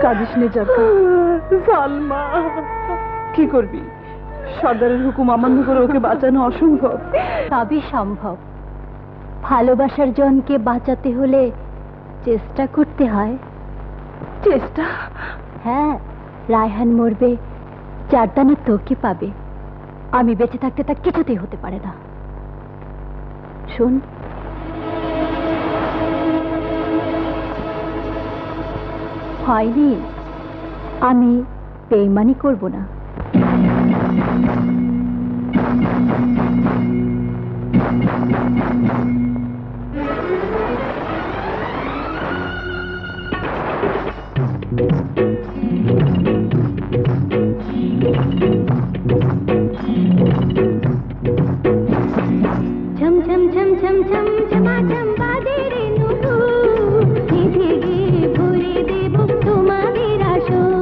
কাঁদিস নে জারকা। সালমা, কি করবি? সর্দারের হুকুম অমান্য করে ওকে বাঁচানো অসম্ভব। সবই সম্ভব। ভালোবাসার জনকে বাঁচাতে হলে চেষ্টা করতে হয়। চেষ্টা? হ্যাঁ, রায়হান মরবে, চারদানা তোকে পাবে। আমি বেঁচে থাকতে তা কিছুতেই হতে পারে না। শোন, হয়নি, আমি বেইমানি করব না। ঝম ঝম ঝম ঝম ঝম ঝমাঝম বাজে রে নুহু, নিধে গিয়ে ভরে দেব তোমাদের আসন।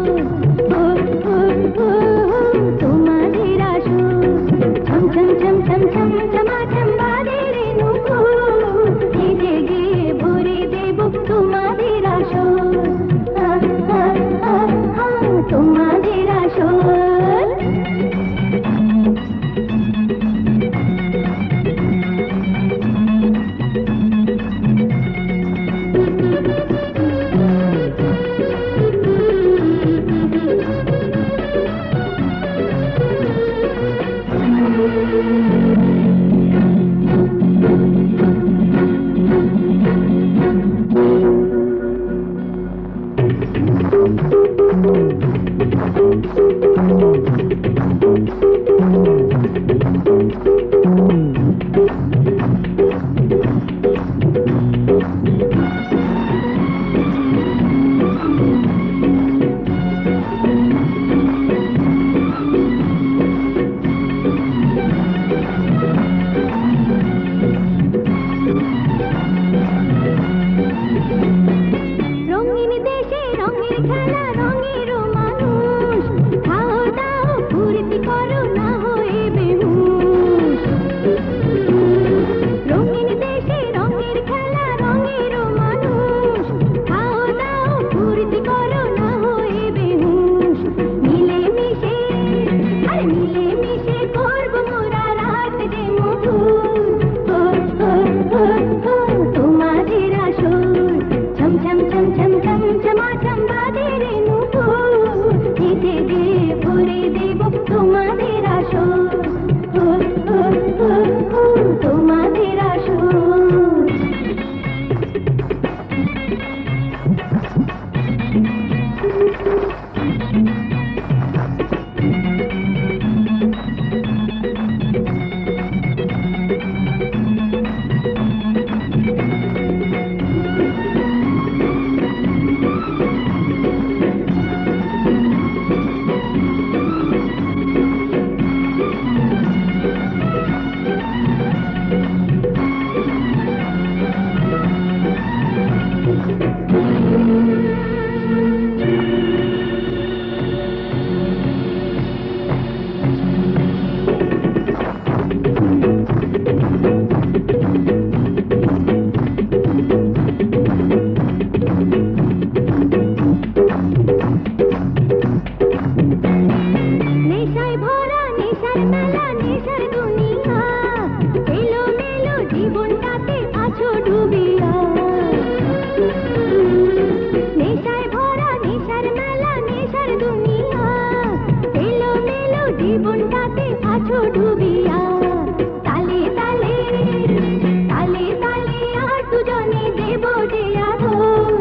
দেব যে আদর,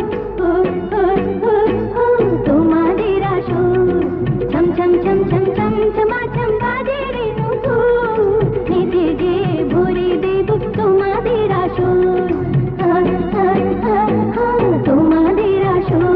তোমাদের আসর, ছম ছম ছম ছম ছম ছমাছম বাজে রে নূপুর, মেতে যে ভরে দেব তোমাদের আসর, তোমাদের আসর।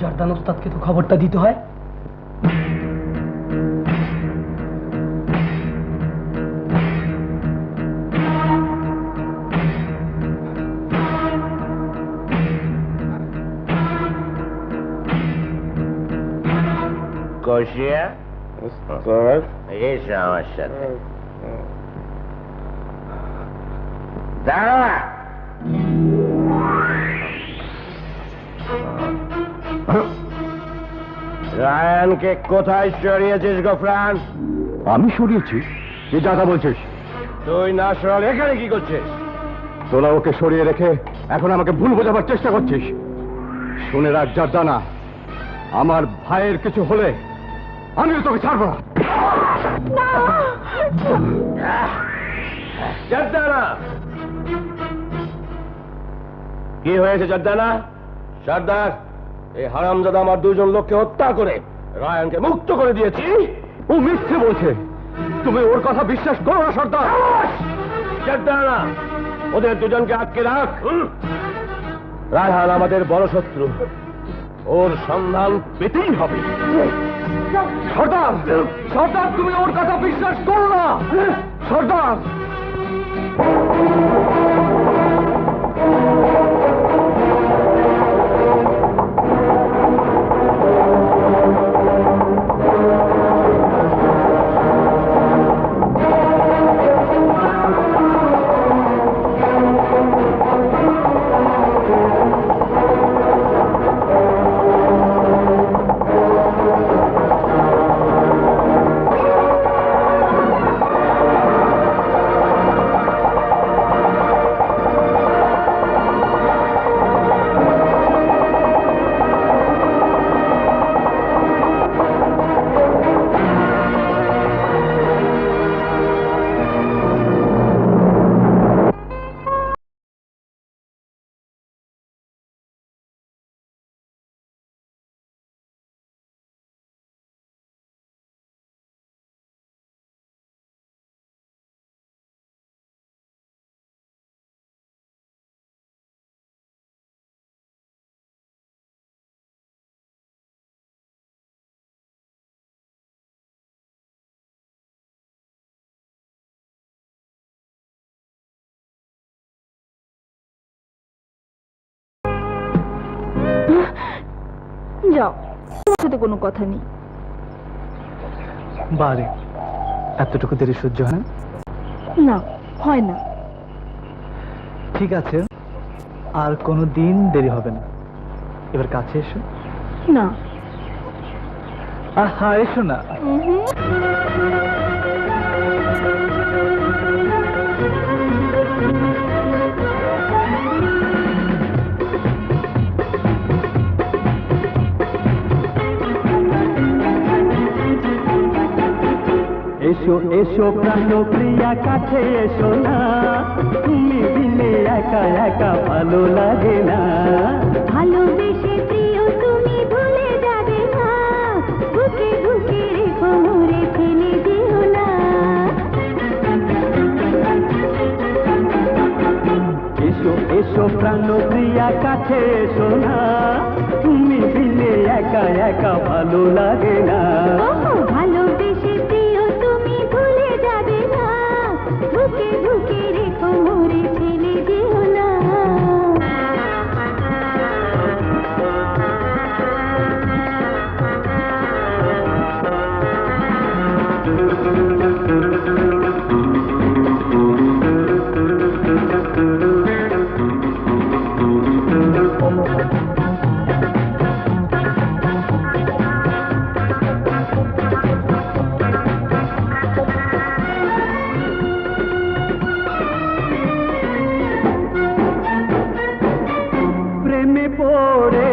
জারদান ওস্তাদকে তো খবরটা দিতে হয়। কষিয়া এসো আমার সাথে। দাঁড়া। রায়ানকে কোথায় সরিয়েছিস গফরান? আমি সরিয়েছি? কি জায়গা বলছিস? তুই না সরাল এখানে কি করছিস? তোরা ওকে সরিয়ে রেখে এখন আমাকে ভুল বোঝাবার চেষ্টা করছিস। শুনে রাখ জারদানা, আমার ভাইয়ের কিছু হলে আমিও তোকে ছাড়বো না। জারদানা, কি হয়েছে জারদানা? সর্দার, এই হারামজাদা আমার দুজন লোককে হত্যা করে রায়ানকে মুক্ত করে দিয়েছি। ও মিথ্যে বলছে, তুমি ওর কথা বিশ্বাস করো না সর্দার। জারদানা, ওদের দুজনকে আটকে রাখ। রায়হান আমাদের বড় শত্রু, ওর সন্ধান পেতেই হবে। সর্দার, সর্দার তুমি ওর কথা বিশ্বাস করো না। সর্দার, যাও, তোমার সাথে কোনো কথা নেই। বারে এতটুকু দেরি সহ্য হয় না? না, হয় না। ঠিক আছে, আর কোনো দিন দেরি হবে না। এবার কাছে এসো। না। আহা, এসো না। এসো এসো প্রাণ প্রিয়া, কাছে এসো না, তুমি বিনে একা একা ভালো লাগে না। ভালোবেসে প্রিয় তুমি ভুলে যাবে না, বুকে বুকে রেখো মোরে ফেলে দিও না। এসো প্রাণপ্রিয়া কাছে এসো না, তুমি বিনে একা একা ভালো লাগে না। ভালোবেসে প্রিয় তুমি ভুলে যাবে না, বুকে বুকে রেখো মোরে ফেলে যেও না। প্রেমে পড়ে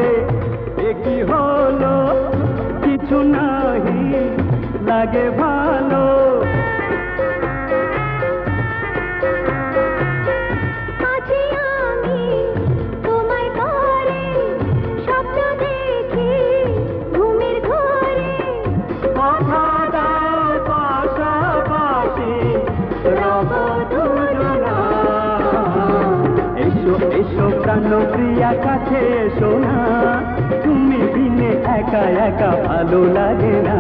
কি হলো, কিছু নাহি লাগে ভালো। আছি আমি তোমায় করে, স্বপ্ন দেখি ঘুমের ঘরে। কথা দাও পাশাপাশি রব দুজনা। এসো এসো প্রাণপ্রিয়া কাছে এসো না, তুমি বিনে একা একা ভালো লাগে না।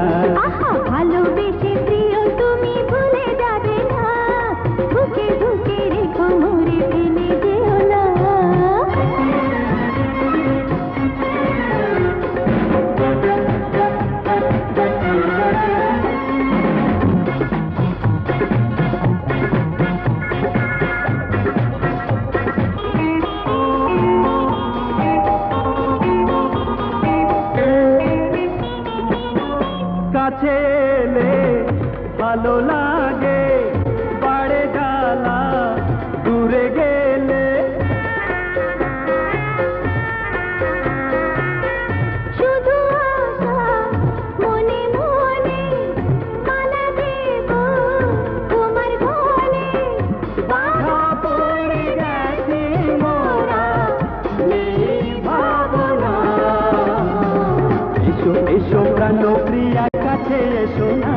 ভালোবেসে প্রিয় তুমি ভুলে যাবে না, বুকে বুকে রেখো মোরে ফেলে যেও না। কাছে এলে ভালো লাগে, বাড়ে জ্বালা দূরে গেলে। শুধু আশা মনে মনে, মালা দেব তোমার ঘরে। বাধা পড়ে গেছি মোরা, নেই ভাবনা। এসো এসো প্রাণপ্রিয়া কাছে এসো না,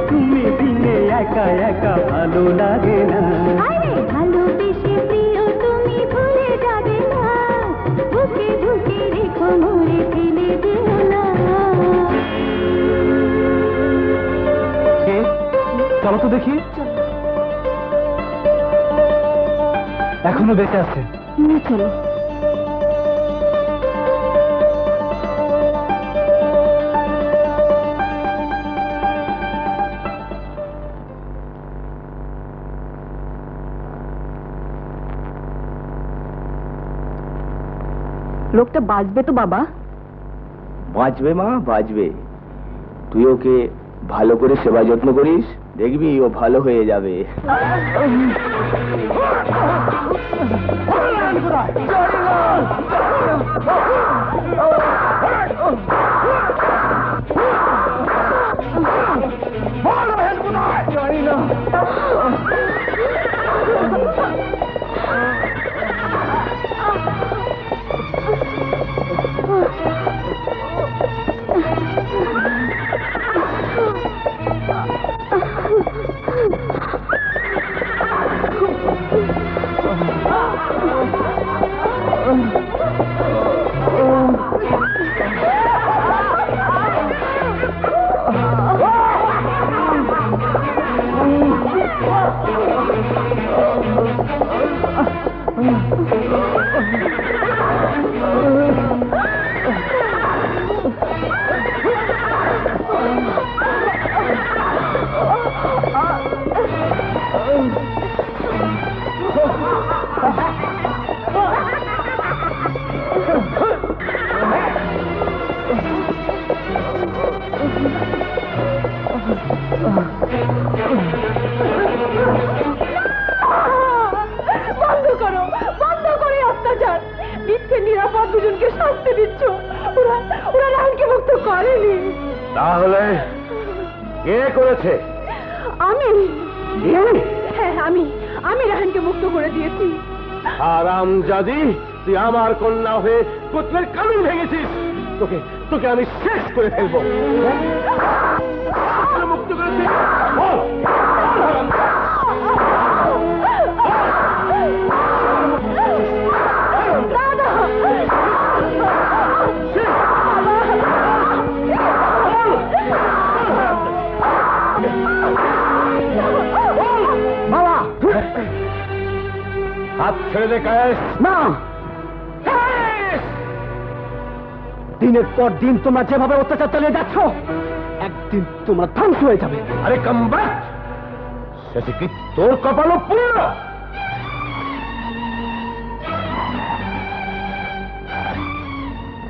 তুমি বিনে একা একা ভালো লাগে না। আরে ভালোবেসে প্রিয় তুমি ভুলে যাবে না, বুকে বুকে রেখো মোরে ফেলে যেও না। চলো তো দেখি, এখনো বেঁচে আছে। চলো। লোকটা বাঁচবে তো বাবা? বাঁচবে মা, বাঁচবে। তুই ওকে ভালো করে সেবা যত্ন করিস, দেখবি ও ভালো হয়ে যাবে। বন্ধ করো, বন্ধ করে অত্যাচার। মিথ্যে নিরাপদ দুজনকে শাস্তি দিচ্ছ। ওরা ওরা রাহুলকে মুক্ত করেনি। তাহলে কে করেছে? আমি। হ্যাঁ, আমি রাহানকে মুক্ত করে দিয়েছি। হারামজাদি, তুই আমার কন্যা হয়ে পুত্রের কানুন ভেঙেছিস। তোকে তোকে আমি শেষ করে ফেলবো। মুক্ত করেছি। বল, বল হারামজাদা। হাত ছেড়ে দে কায়েস। না, দিনের পর দিন তোমরা যেভাবে অত্যাচার চালিয়ে যাচ্ছ, একদিন তোমরা ধ্বংস হয়ে যাবে। আরে কাম ব্যাক, শেষে কি তোর কপালও পুরো?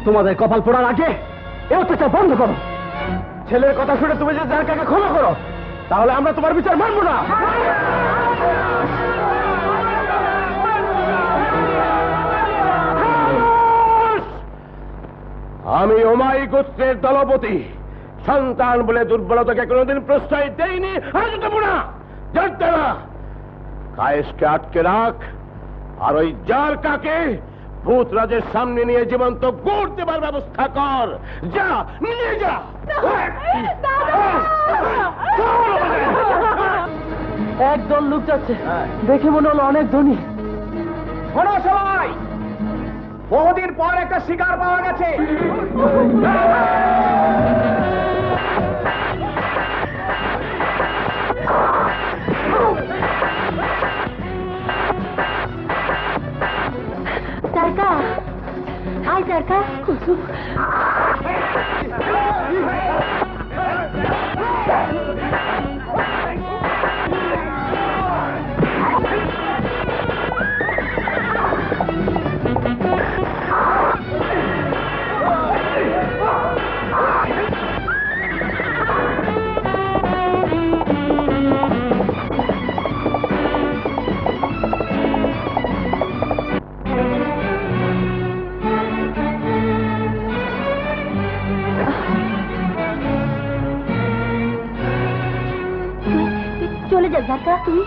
তোমাদের কপাল পোড়ার আগে এই অত্যাচার বন্ধ করো। ছেলের কথা শুনে তুমি যে জারকাকে ক্ষমা করো, তাহলে আমরা তোমার বিচার মানবো না। আমি ওমাই গোত্রের দলপতি, সন্তান বলে দুর্বলতাকে কোনোদিন প্রশ্রয় দেয়নি, আজ দেবো না, জানতে না। কায়েসকে আটকে রাখ, আর ওই জারকাকে ভূতরাজের সামনে নিয়ে জীবন্ত গোড় দেবার ব্যবস্থা কর। যা, নিয়ে যা। একদল লোক যাচ্ছে, দেখে মনে হলো অনেক ধনী। শোনো সবাই, বহুদিন পর একটা শিকার পাওয়া গেছে। জারকা, আয় জারকা। কুসুম, চলে যা জারকা। তুই,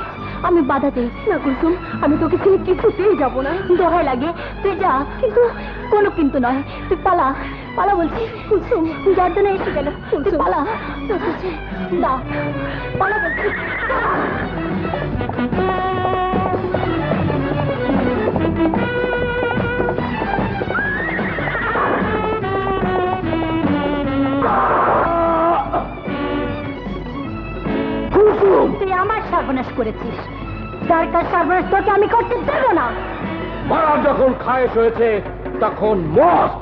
আমি বাধা দেই না কুসুম, আমি তোকে ছেড়ে কিছুতেই যাবো না। দোহাই লাগে তুই যা, কিন্তু কোনো কিন্তু নয়, তুই পালা, পালা বলছি। কুসুম, গর্দনে এসে গেল, তুই পালা, দা, পালা বলছি। তুই আমার সর্বনাশ করেছিস, জারকার সর্বনাশ তোকে আমি করতে দেব না। মারা যখন খায়েশ হয়েছে তখন মস্ত।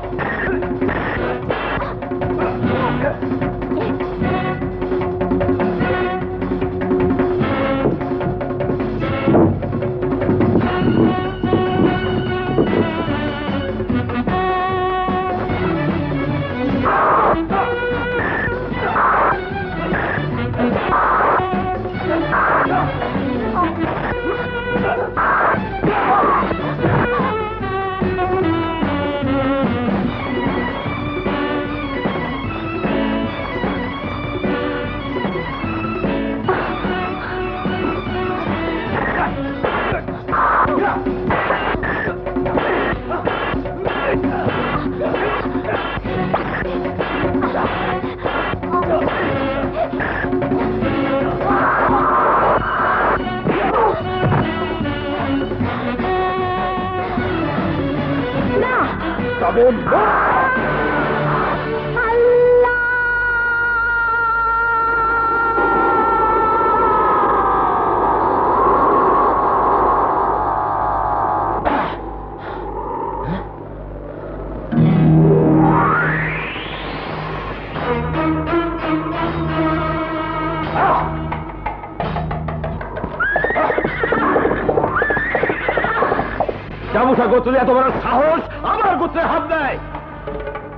জামুসা গোত্রে এত বড় সাহস আমার গোত্রে হাত দেয়।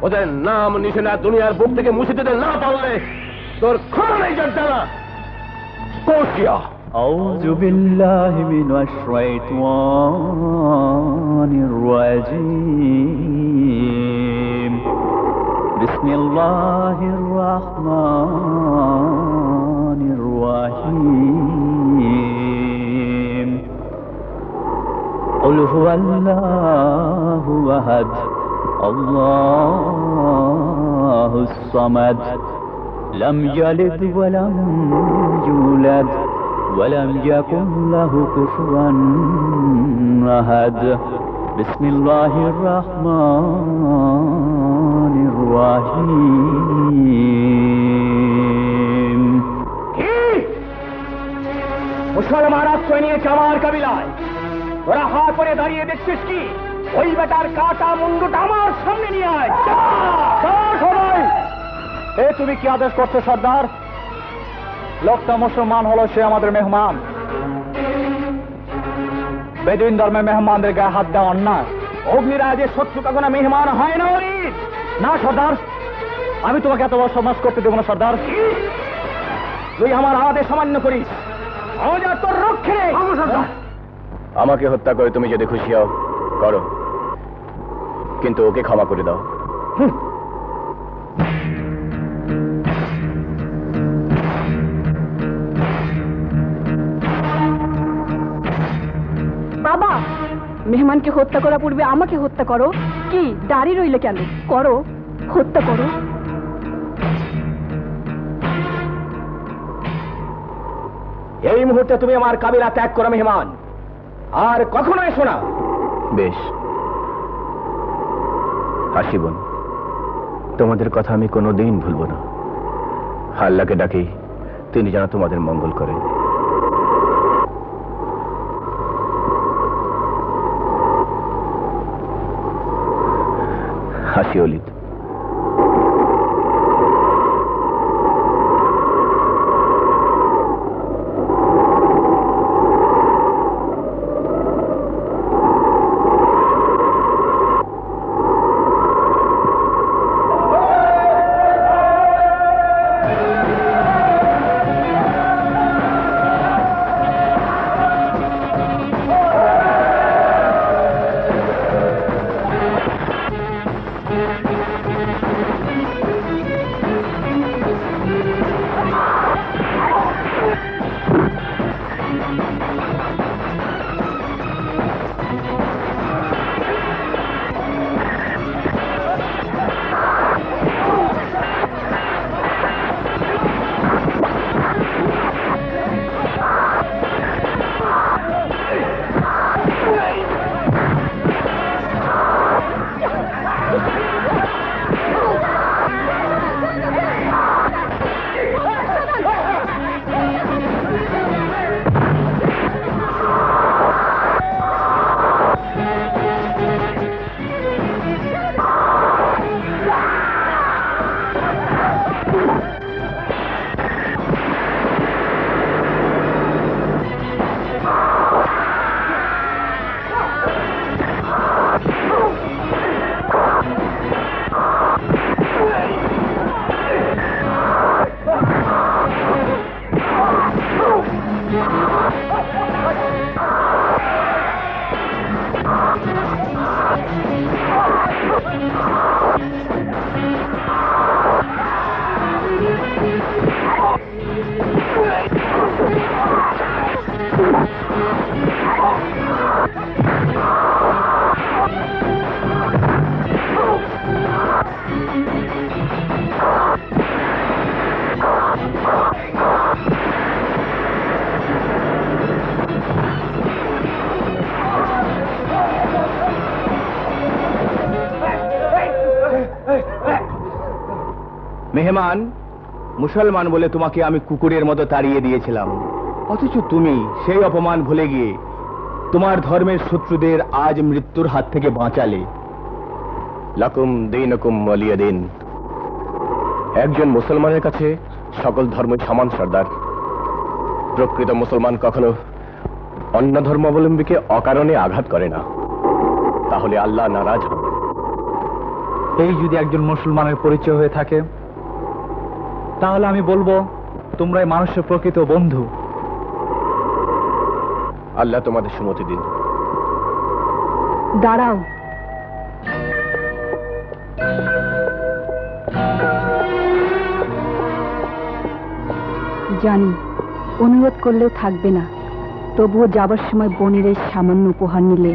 ওদের নাম নিশানা দুনিয়ার বুক থেকে মুছে দিতে না পারলে তোর ক্ষমা নেই জানতানা। কোশিয়া أعوذ بالله من الشيطان الرجيم بسم الله الرحمن الرحيم قل هو الله أحد الله الصمد لم يلد ولم يولد ولم يكن له كفوا أحد بسم الله الرحمن الرحيم মুসলমান আশ্রয় নিয়েছে আমার কাবিলায়, ওরা হাত করে দাঁড়িয়ে দেখছিস কি? ওই বেটার কাটা মুন্ডুটা আমার সামনে নিয়ে আয়। সবাই, এ তুমি কি আদেশ করছো সর্দার? লোকটা মুসলমান হলো, সে আমাদের মেহমান। বেদুইন ধর্মের মেহমানদের গায়ে হাত দেওয়া অন্যায়। অগ্নিরাজের শত্রু কখনো মেহমান হয় না। না সর্দার, আমি তোমাকে এত বড় সমাজ করতে দেবো না সর্দার। তুই আমার আদেশ অমান্য করিস, আজ আর তোর রক্ষে নেই। আমাকে হত্যা করে তুমি যদি খুশি হও করো, কিন্তু ওকে ক্ষমা করে দাও। বাবা, মেহমানকে হত্যা করা পূর্বে আমাকে হত্যা করো। কি দাঁড়িয়ে রইলে কেন? করো, হত্যা করো। এই মুহূর্তে তুমি আমার কাবিলা ত্যাগ করো মেহমান, আর কখনো এসো না। বেশ, হাসিবন, তোমাদের কথা আমি কোনোদিন ভুলব না। আল্লাহকে ডাকি, তিনি যেন তোমাদের মঙ্গল করেন। হাসি অলিদ, মেহমান, মুসলমান বলে তোমাকে আমি কুকুরের মতো তাড়িয়ে দিয়েছিলাম, অথচ তুমি সেই অপমান ভুলে গিয়ে তোমার ধর্মের শত্রুদের আজ মৃত্যুর হাত থেকে বাঁচালে। লাকুম দীনুকুম ওয়ালিয়া দিন। একজন মুসলমানের কাছে সকল ধর্মই সমান সর্দার। প্রকৃত মুসলমান কখনো অন্য ধর্মাবলম্বীকে অকারণে আঘাত করে না, তাহলে আল্লাহ নারাজ হন। এই যদি একজন মুসলমানের পরিচয় হয়ে থাকে, তাহলে আমি বলবো তোমরাই মানুষের প্রকৃত বন্ধু। আল্লাহ তোমাদের সুমতি দিন। দাঁড়াও, জানি অনুরোধ করলেও থাকবে না, তবুও যাবার সময় বোনের এই সামান্য উপহার নিলে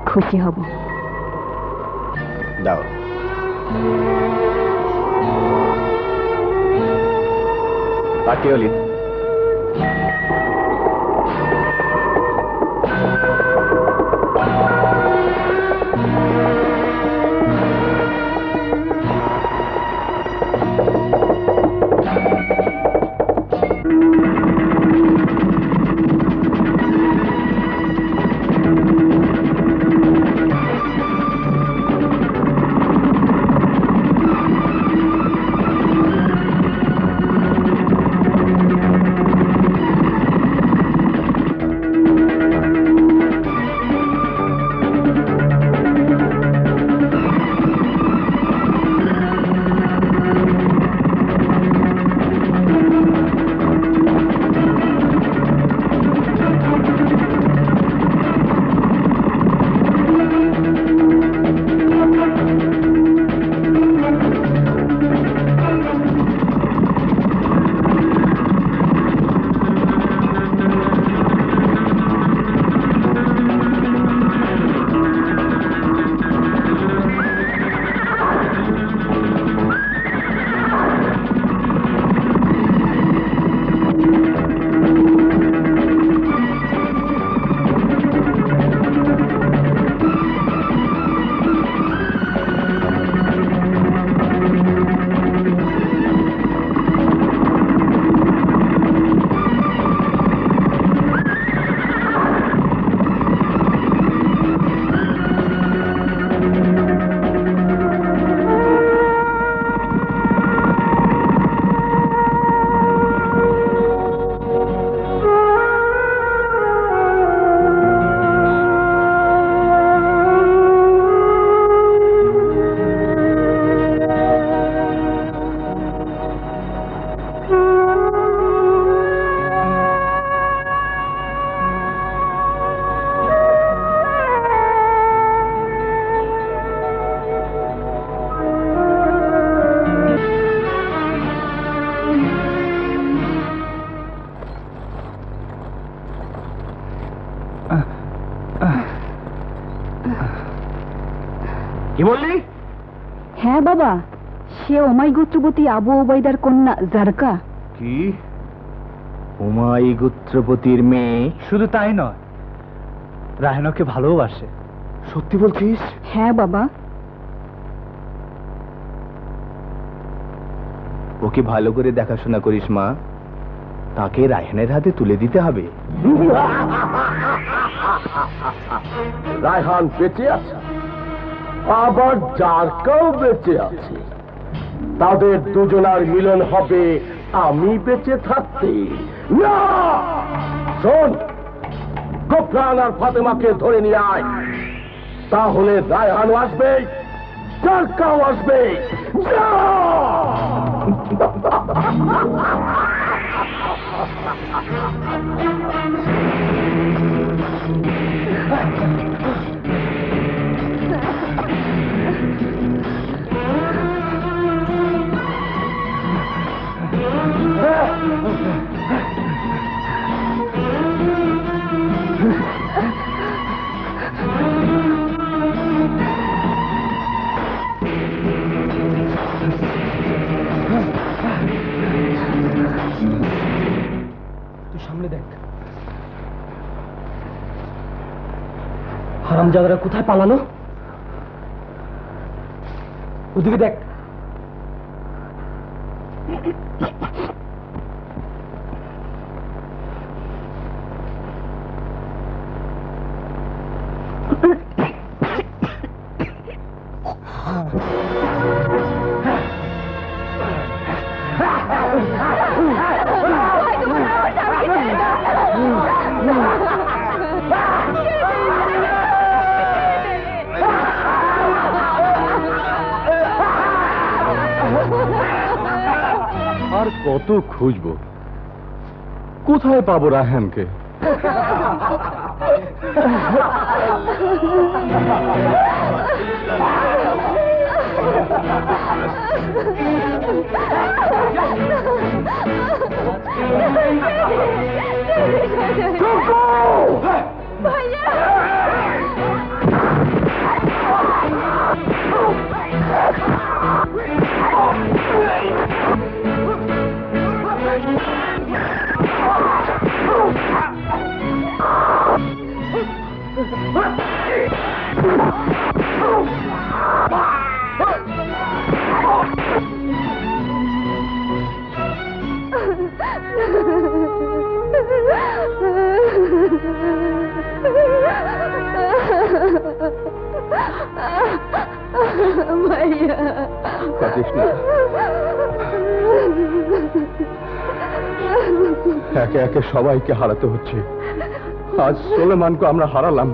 খুশি হব। দাও। বাকি অলিদ, কি বললি? হ্যাঁ বাবা, সে ওমাই গোত্রপতি আবু ওবাইদার কন্যা জারকা। কি? উমাই গোত্রপতির মেয়ে? শুধু তাই নয়, রায়হান ওকে ভালোবাসে। সত্যি বলছিস? হ্যাঁ বাবা। ওকে ভালো করে দেখাশোনা করিস মা, তাকে রায়হানের হাতে তুলে দিতে হবে। রায়হান বেঁচে আছে, আবার জারকাও বেঁচে আছে। তাদের দুজনার মিলন হবে আমি বেঁচে থাকতে। না, শোন, গোফরান আর ফাতেমাকে ধরে নিয়ে আয়, তাহলে রায়হানও আসবে, জারকাও আসবে। যা! তুই সামনে দেখ, হারামজাদারা কোথায় পালালো? ওদিকে দেখ। আর কত খুঁজবো, কোথায় পাবো রায়হানকে? ভাইয়া, কাটিস না, একে একে সবাইকে হারাতে হচ্ছে। আজ সোলেমানকে আমরা হারালাম,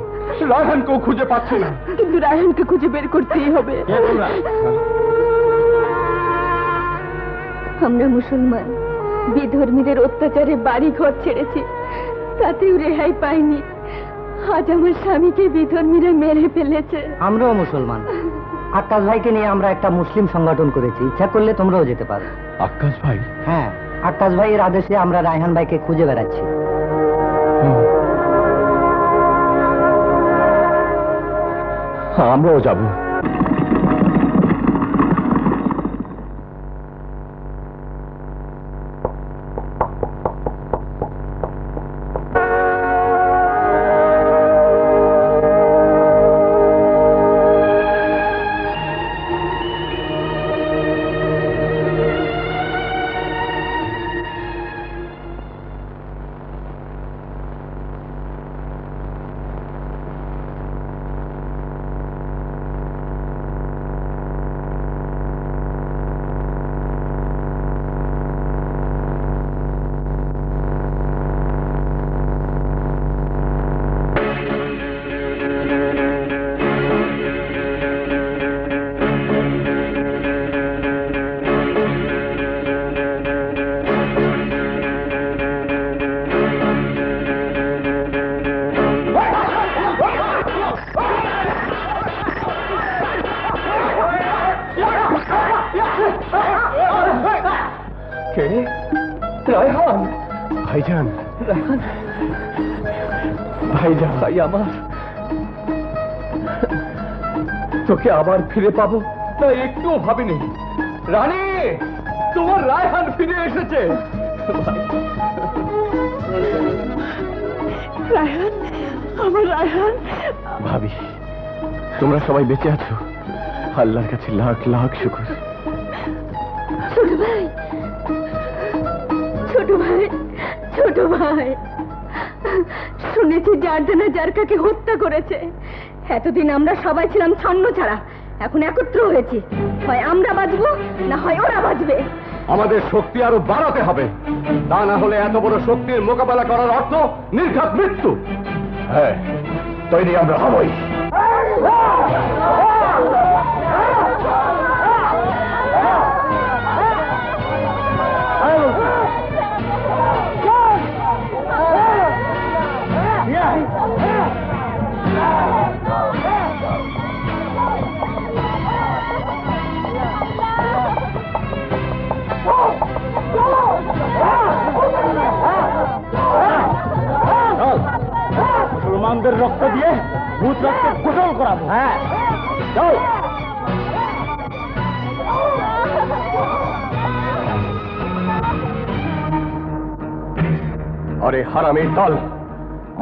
রায়হানকেও খুঁজে পাচ্ছি না। কিন্তু রায়হানকে খুঁজে বের করতেই হবে। আমরা মুসলমান, বিধর্মীদের অত্যাচারে বাড়ি ঘর ছেড়েছি, তাতেও রেহাই পাইনি। আজ আমার স্বামীকে বিধর্মীরা মেরে ফেলেছে। আমরাও মুসলমান, আক্কাস ভাইকে নিয়ে আমরা একটা মুসলিম সংগঠন করেছি, ইচ্ছা করলে তোমরাও যেতে পারো। আক্কাস ভাই? হ্যাঁ, আক্কাস ভাইয়ের আদেশে আমরা রায়হান ভাইকে খুঁজে বেড়াচ্ছি। আমরাও যাব। কে? রায়হান? ভাইজান, ভাইজান, ভাই আমার তোকে আবার ফিরে পাবো তা একটুও ভাবিনি। রানী, তোমার রায়হান ফিরে এসেছে। রায়হান, আমার রায়হান। ভাবি, তোমরা সবাই বেঁচে আছো, আল্লাহর কাছে লাখ লাখ শুকর। ছোট ভাই, ছোট ভাই, ছোট ভাই, শুনেছি জারদানা জারকাকে হত্যা করেছে। এতদিন আমরা সবাই ছিলাম ছন্ন ছাড়া, এখন একত্র হয়েছি। হয় আমরা বাঁচবো, না হয় ওরা বাঁচবে। আমাদের শক্তি আরো বাড়াতে হবে, তা না হলে এত বড় শক্তির মোকাবেলা করার অর্থ নির্ঘাত মৃত্যু। হ্যাঁ, তৈরি আমরা হবই। মুসলমানদের রক্ত দিয়ে ভূত রক্তে গোসল করাবো। হ্যাঁ, চল। আরে হারামির দল,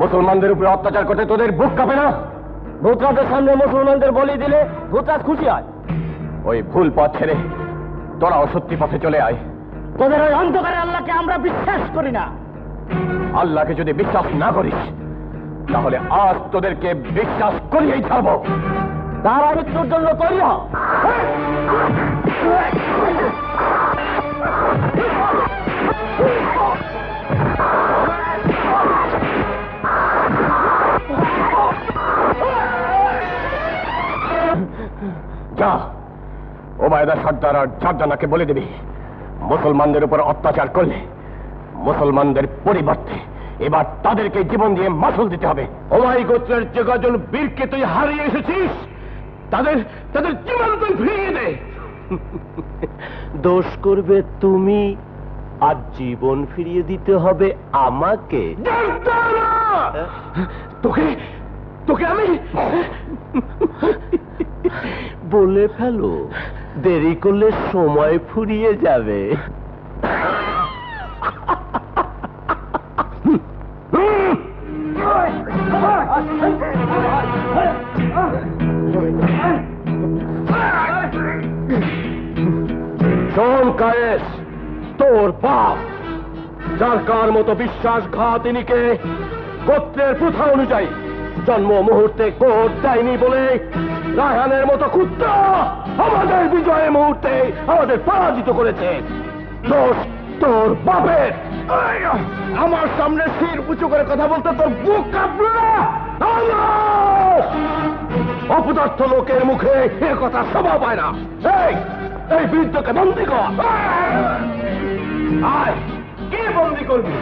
মুসলমানদের উপরে অত্যাচার করতে তোদের বুক কাঁপে না? ভূতরাজের সামনে মুসলমানদের বলি দিলে ভূতরাজ খুশি হয়। ওই ভুল পথ ছেড়ে তোরাও সত্যি পথে চলে আয়। তোদের ওই অন্ধকারে আল্লাহকে আমরা বিশ্বাস করি না। আল্লাহকে যদি বিশ্বাস না করিস, তাহলে আজ তোদেরকে বিশ্বাস করিয়েই ছাড়বো। তার মৃত্যুর জন্য তৈরি হ। যা, ওবায়দা সর্দার আর জারদানাকে বলে দিবি, মুসলমানদের উপর অত্যাচার করলে মুসলমানদের পরিবর্তে এবার তাদেরকে জীবন দিয়ে মাসুল দিতে হবে। ওমাই গোত্রের যে কজন বীরকে তুই হারিয়ে এসেছিস, তাদের তাদের জীবন তুই ফিরিয়ে দে। দোষ করবে তুমি, আর জীবন ফিরিয়ে দিতে হবে আমাকে। তোকে তোকে আমি বলে ফেলো, দেরি করলে সময় ফুরিয়ে যাবে। শোন কায়েস, তোর বাপ জারকার মতো বিশ্বাসঘাতিনীকে গোত্রের প্রথা অনুযায়ী জন্ম মুহূর্তে কোট দেয়নি বলে রায়হানের মতো কুত্তা আমাদের বিজয়ের মুহূর্তে আমাদের পরাজিত করেছে। দোষ তোর বাপের। আমার সামনে শির উঁচু করে কথা বলতে তোর বুক কাঁপলো না? অপদার্থ লোকের মুখে এ কথা শোভা পায় না। এই বৃদ্ধকে বন্দি কর। আয়, কে বন্দি করবি?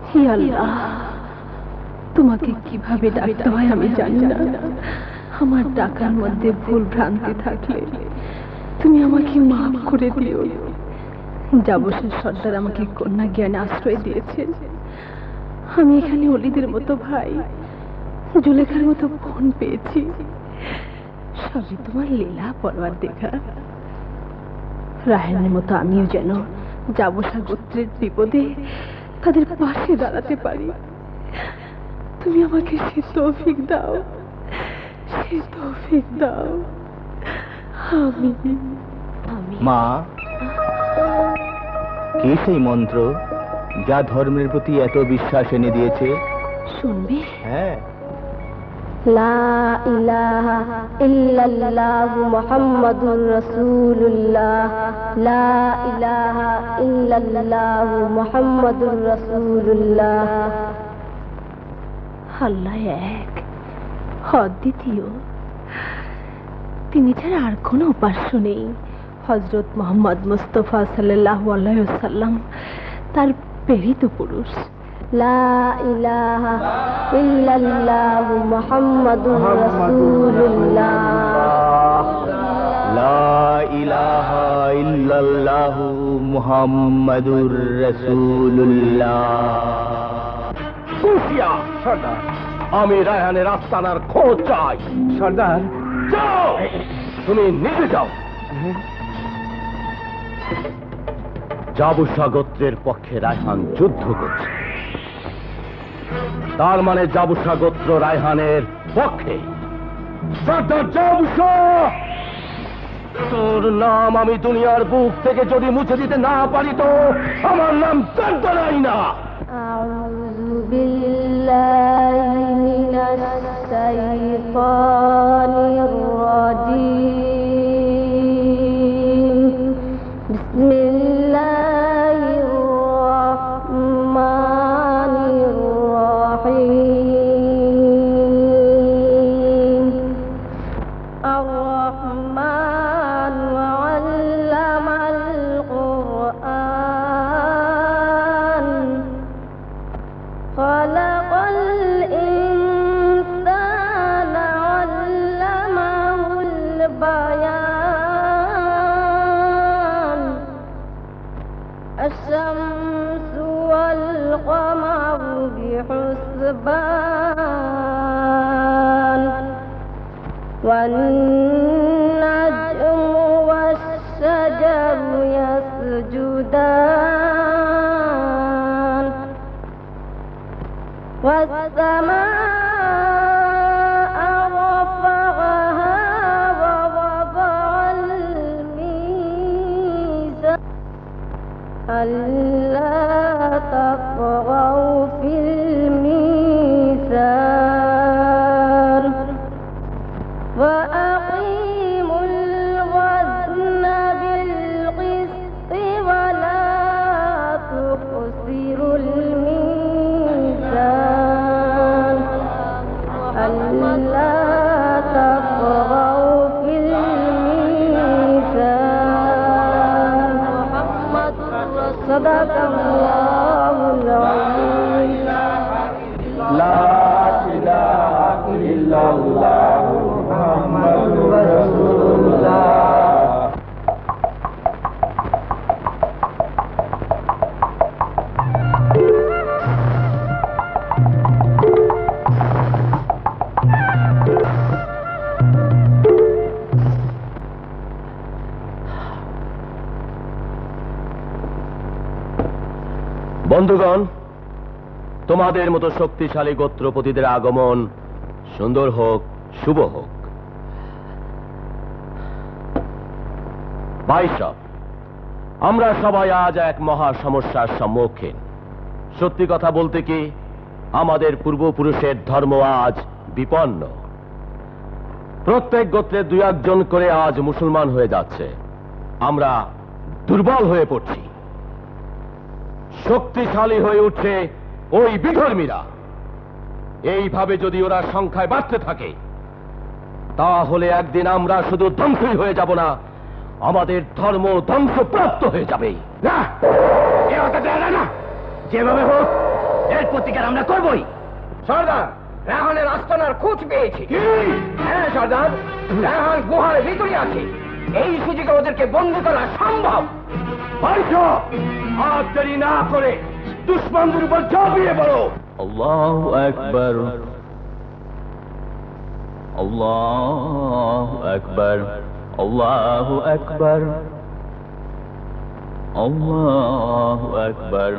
হে আল্লাহ, তোমাকে কিভাবে ডাকতে হয় আমি জানি না। আমার ডাকার মধ্যে ভুল ভ্রান্তি থাকলে তুমি আমাকে মাফ করে দিও। জাবশের সর্দার আমাকে কন্যা জ্ঞানে আশ্রয় দিয়েছেন। আমি এখানে অলিদের মতো ভাই, জুলেখার মতো বোন পেয়েছি। সবই তোমার লীলা পরবার দেখা। রায়হানের মতো আমিও যেন জাবশা গোত্রের বিপদে তাদের পাশে দাঁড়াতে পারি। তুমি আমাকে সে তৌফিক দাও, সে তৌফিক দাও। আমিন। মা, কি সেই মন্ত্র যা ধর্মের প্রতি এত বিশ্বাস এনে দিয়েছে? শুনবে? হ্যাঁ। লা ইলাহা ইল্লাল্লাহ মুহাম্মাদুর রাসূলুল্লাহ, লা ইলাহা ইল্লাল্লাহ মুহাম্মাদুর রাসূলুল্লাহ। আল্লাহ এক, অদ্বিতীয়, তিনি ছাড়া আর কোনো উপাস্য নেই। হযরত মুহাম্মদ মুস্তাফা সাল্লাল্লাহু আলাইহি ওয়াসাল্লাম তার প্রেরিত পুরুষ। লা ইলাহা ইল্লাল্লাহ মুহাম্মাদুর রাসূলুল্লাহ, লা ইলাহা ইল্লাল্লাহু মুহাম্মাদুর রাসূলুল্লাহ। সুফিয়া সর্দার, আমি রায়হানের আস্তানার খোঁজ চাই। সর্দার যাও, তুমি নিজে যাও। জাবুসা গোত্রের পক্ষে রায়হান যুদ্ধ করছে, তার মানে জাবুসা গোত্র রায়হানের পক্ষে। সর্দার জাবুসা, তোর নাম আমি দুনিয়ার বুক থেকে যদি মুছে দিতে না পারি তো আমার নাম সর্দারাই না। আউযু বিল্লাহি মিনাশ শাইতানির রাজীম, বিসমিল্লাহির রাহমানির রাহিম। আর-রাহমান আল্লামাল কুরআন, খালাকাল ইনসানা আল্লামাহুল বায়ান। আশ-শামসু ওয়াল কমারু বিহুসবান, ওয়ান-নাজমু ওয়াশ-শাজারু ইয়াসজুদান, ওয়াস-সামা'a রাফa'aha ওয়া ওয়াদা'al মীজান, আল্লা তাতগাউ ফিল মিজান, ওয়া আকিমুল ওয়াজনা বিল কিসতি ওয়া লা তুখসিরুল মিজান, আল্লা তাতগাউ ফিল মিজান। সাদাকাল্লাহুল আযীম। লা ইলাহা ইল্লাল্লাহ মুহাম্মাদুর রাসূলুল্লাহ। বন্ধুগণ, তোমাদের মতো শক্তিশালী গোত্রপতিদের আগমন সুন্দর হোক, শুভ হোক। ভাইসব, আমরা সবাই আজ এক মহা সমস্যার সম্মুখীন। সত্যি কথা বলতে কি, আমাদের পূর্বপুরুষের ধর্ম আজ বিপন্ন। প্রত্যেক গোত্রে 2-1 করে আজ মুসলমান হয়ে যাচ্ছে। আমরা দুর্বল হয়ে পড়ছি। শক্তিশালী হয়ে উঠছে ওই বিধর্মীরা। এইভাবে যদি ওরা সংখ্যায় বাড়তে থাকে তাহলে একদিন আমরা শুধু ধ্বংসই হয়ে যাব না, আমাদের ধর্ম ধ্বংসপ্রাপ্ত হয়ে যাবে। না, যেভাবে হোক এর প্রতিকার আমরা করবই। সর্দার, রায়হানের আস্তানার খোঁজ পেয়েছি। হ্যাঁ সর্দার, রায়হান গুহার ভিতরে আছে। এই সুযোগে ওদেরকে বন্দী করা সম্ভব। আর দেরি না করে দুশ্মনদের উপর ঝাঁপিয়ে পড়ো। আল্লাহু আকবার, আল্লাহু আকবার, আল্লাহু আকবার, আল্লাহু আকবার।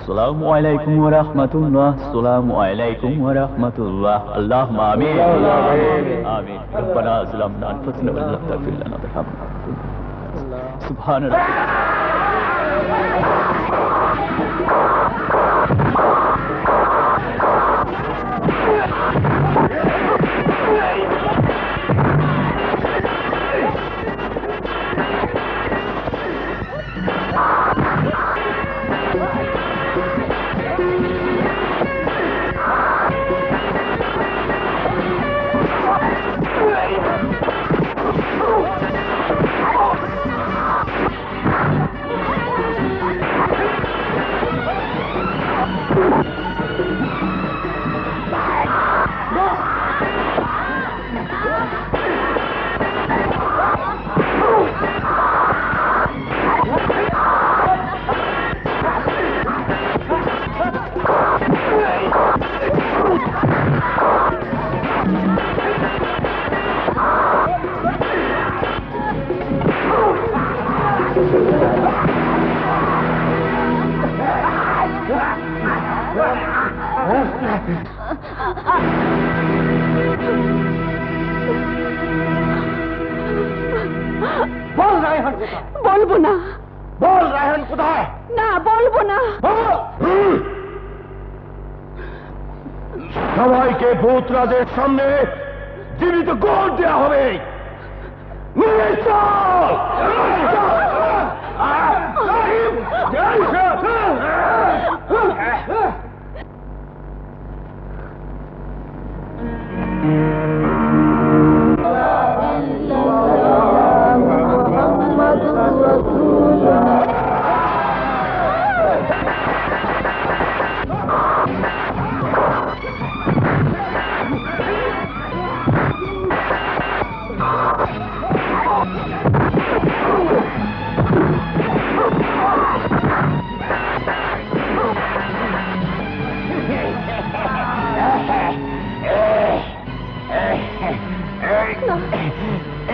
আসসালামু আলাইকুম ওয়া রাহমাতুল্লাহ, আসসালামু আলাইকুম ওয়া রাহমাতুল্লাহ, আল্লাহুম্মা আমিন আমিন। রব্বানা যালামনা আনফুসানা ওয়া লা তাগফির লানা ওয়ারহামনা সুবহান বল রায়হান কোথায়? বলবো না, বল রায়হান কোথায়? না বলবো না। সবাইকে ভূতরাজের সামনে জীবিত গোল দেওয়া হবে। নিয়ে চল।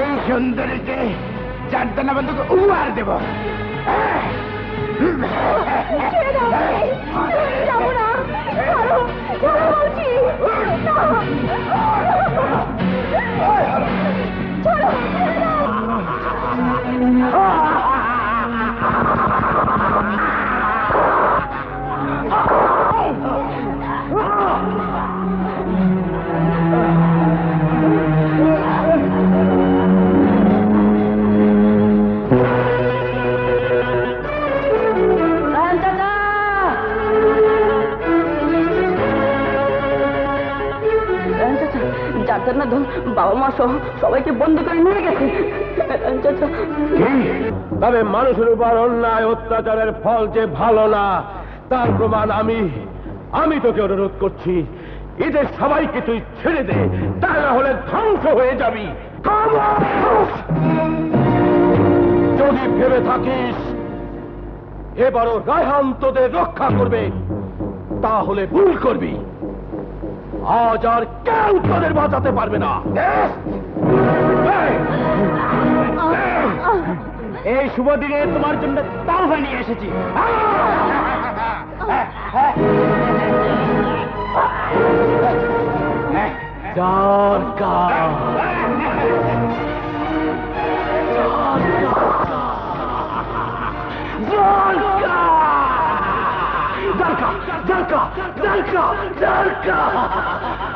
এই সুন্দরীকে চারদানা বন্ধুক উপহার দেব। যাবো না, ছাড়ো, ছাড়ো বলছি। যার ধন বাবা মা সহ সবাইকে বন্দি করে নিয়ে গেছে। তবে মানুষের উপর অন্যায় অত্যাচারের ফল যে ভালো না তার প্রমাণ আমি তোকে অনুরোধ করছি, এদের সবাইকে তুই ছেড়ে দে, তা না হলে ধ্বংস হয়ে যাবি। যদি ভেবে থাকিস এবারও রায়হান তোদের রক্ষা করবে তাহলে ভুল করবি। আজ আর কেউ তোদের বাঁচাতে পারবে না। এই শুভ দিনে তোমার জন্য তাওবা নিয়ে এসেছি।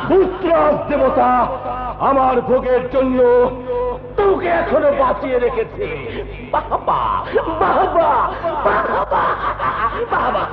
পুত্রাস দেবতা আমার ভোগের জন্য তোকে এখনো বাঁচিয়ে রেখেছে। বাবা বাবা বাবা বাবা।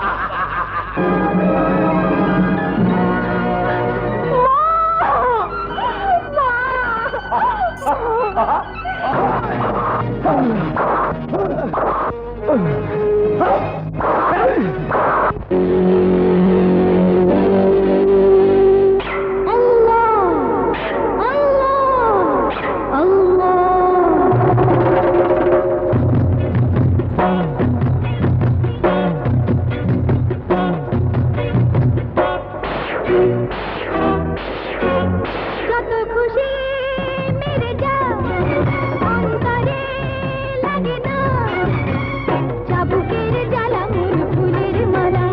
চাবুকের জ্বালা মোর ফুলের মালা।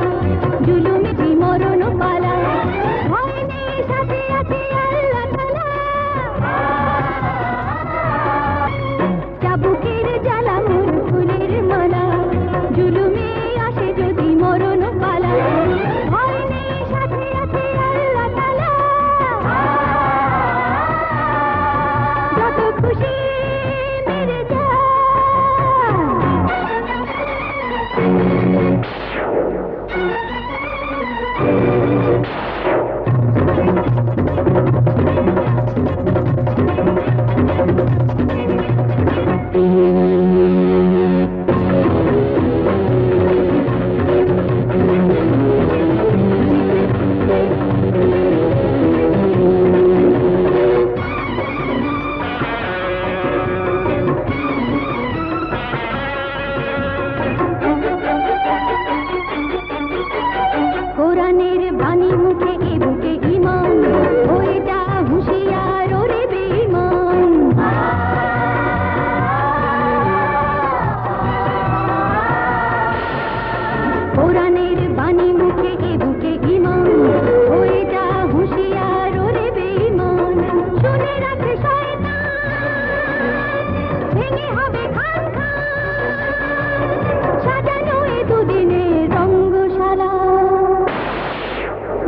কোরআনের বাণী মুখে এ বুকে ঈমান হয়ে যা হুঁশিয়ার ওরে বেঈমান শুনে রাখে শয়তান ভেঙে হবে খান খান সাজানো এ দুদিনের রঙ্গশালা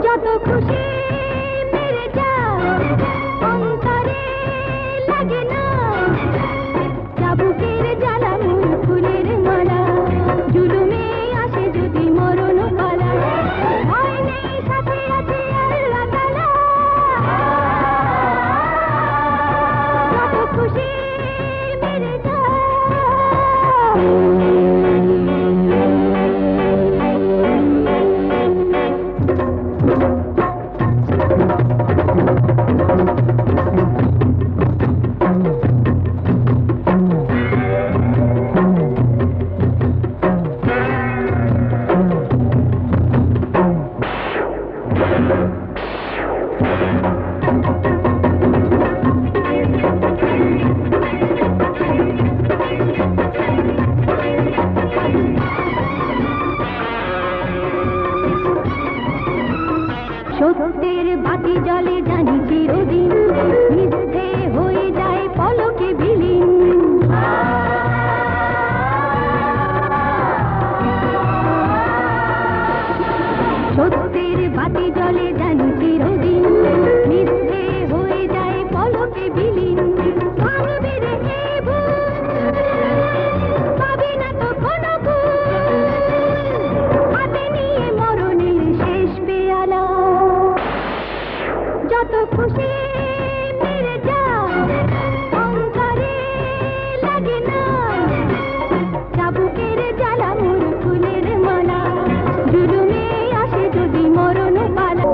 যত খুশি মেরে যা অন্তরে লাগে না চাবুকের জ্বালা মূল ফুলের মালা জুলুমে আসে যদি মরণ পালা ভয় নেই সাথে আছে আল্লাহ তাআলা যত খুশি মেরে যা সত্যের বাতি জলে জানি চিরদিন মিথ্যে হয়ে যায় পলকে বিলীন সত্যের বাতি জলে জানি চিরদিন মিথ্যে হয়ে যায় পলকে বিলীন ভাঙবে রে এ বুক, পাবি না তো কোনো গুণ, হাতে নিয়ে মরণের শেষ পেয়ালা যত খুশি মেরে যা অন্তরে লাগে না চাবুকের জ্বালা মোর ফুলের মালা জুলুমে আসে যদি মরণ পালা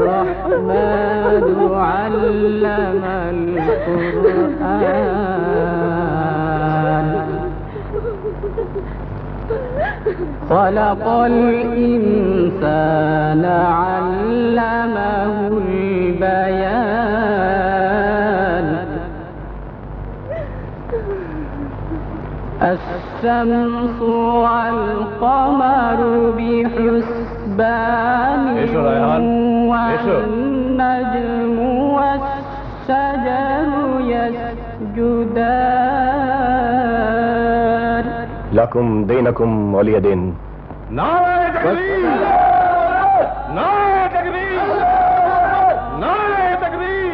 الرحمن علم القرآن خلق الإنسان علمه البيان الشمس والقمر بحسبان والنجم والشجر يسجدان لكم دينكم ولي دين. নারায়ে তাকবীর! নারায়ে তাকবীর! নারায়ে তাকবীর!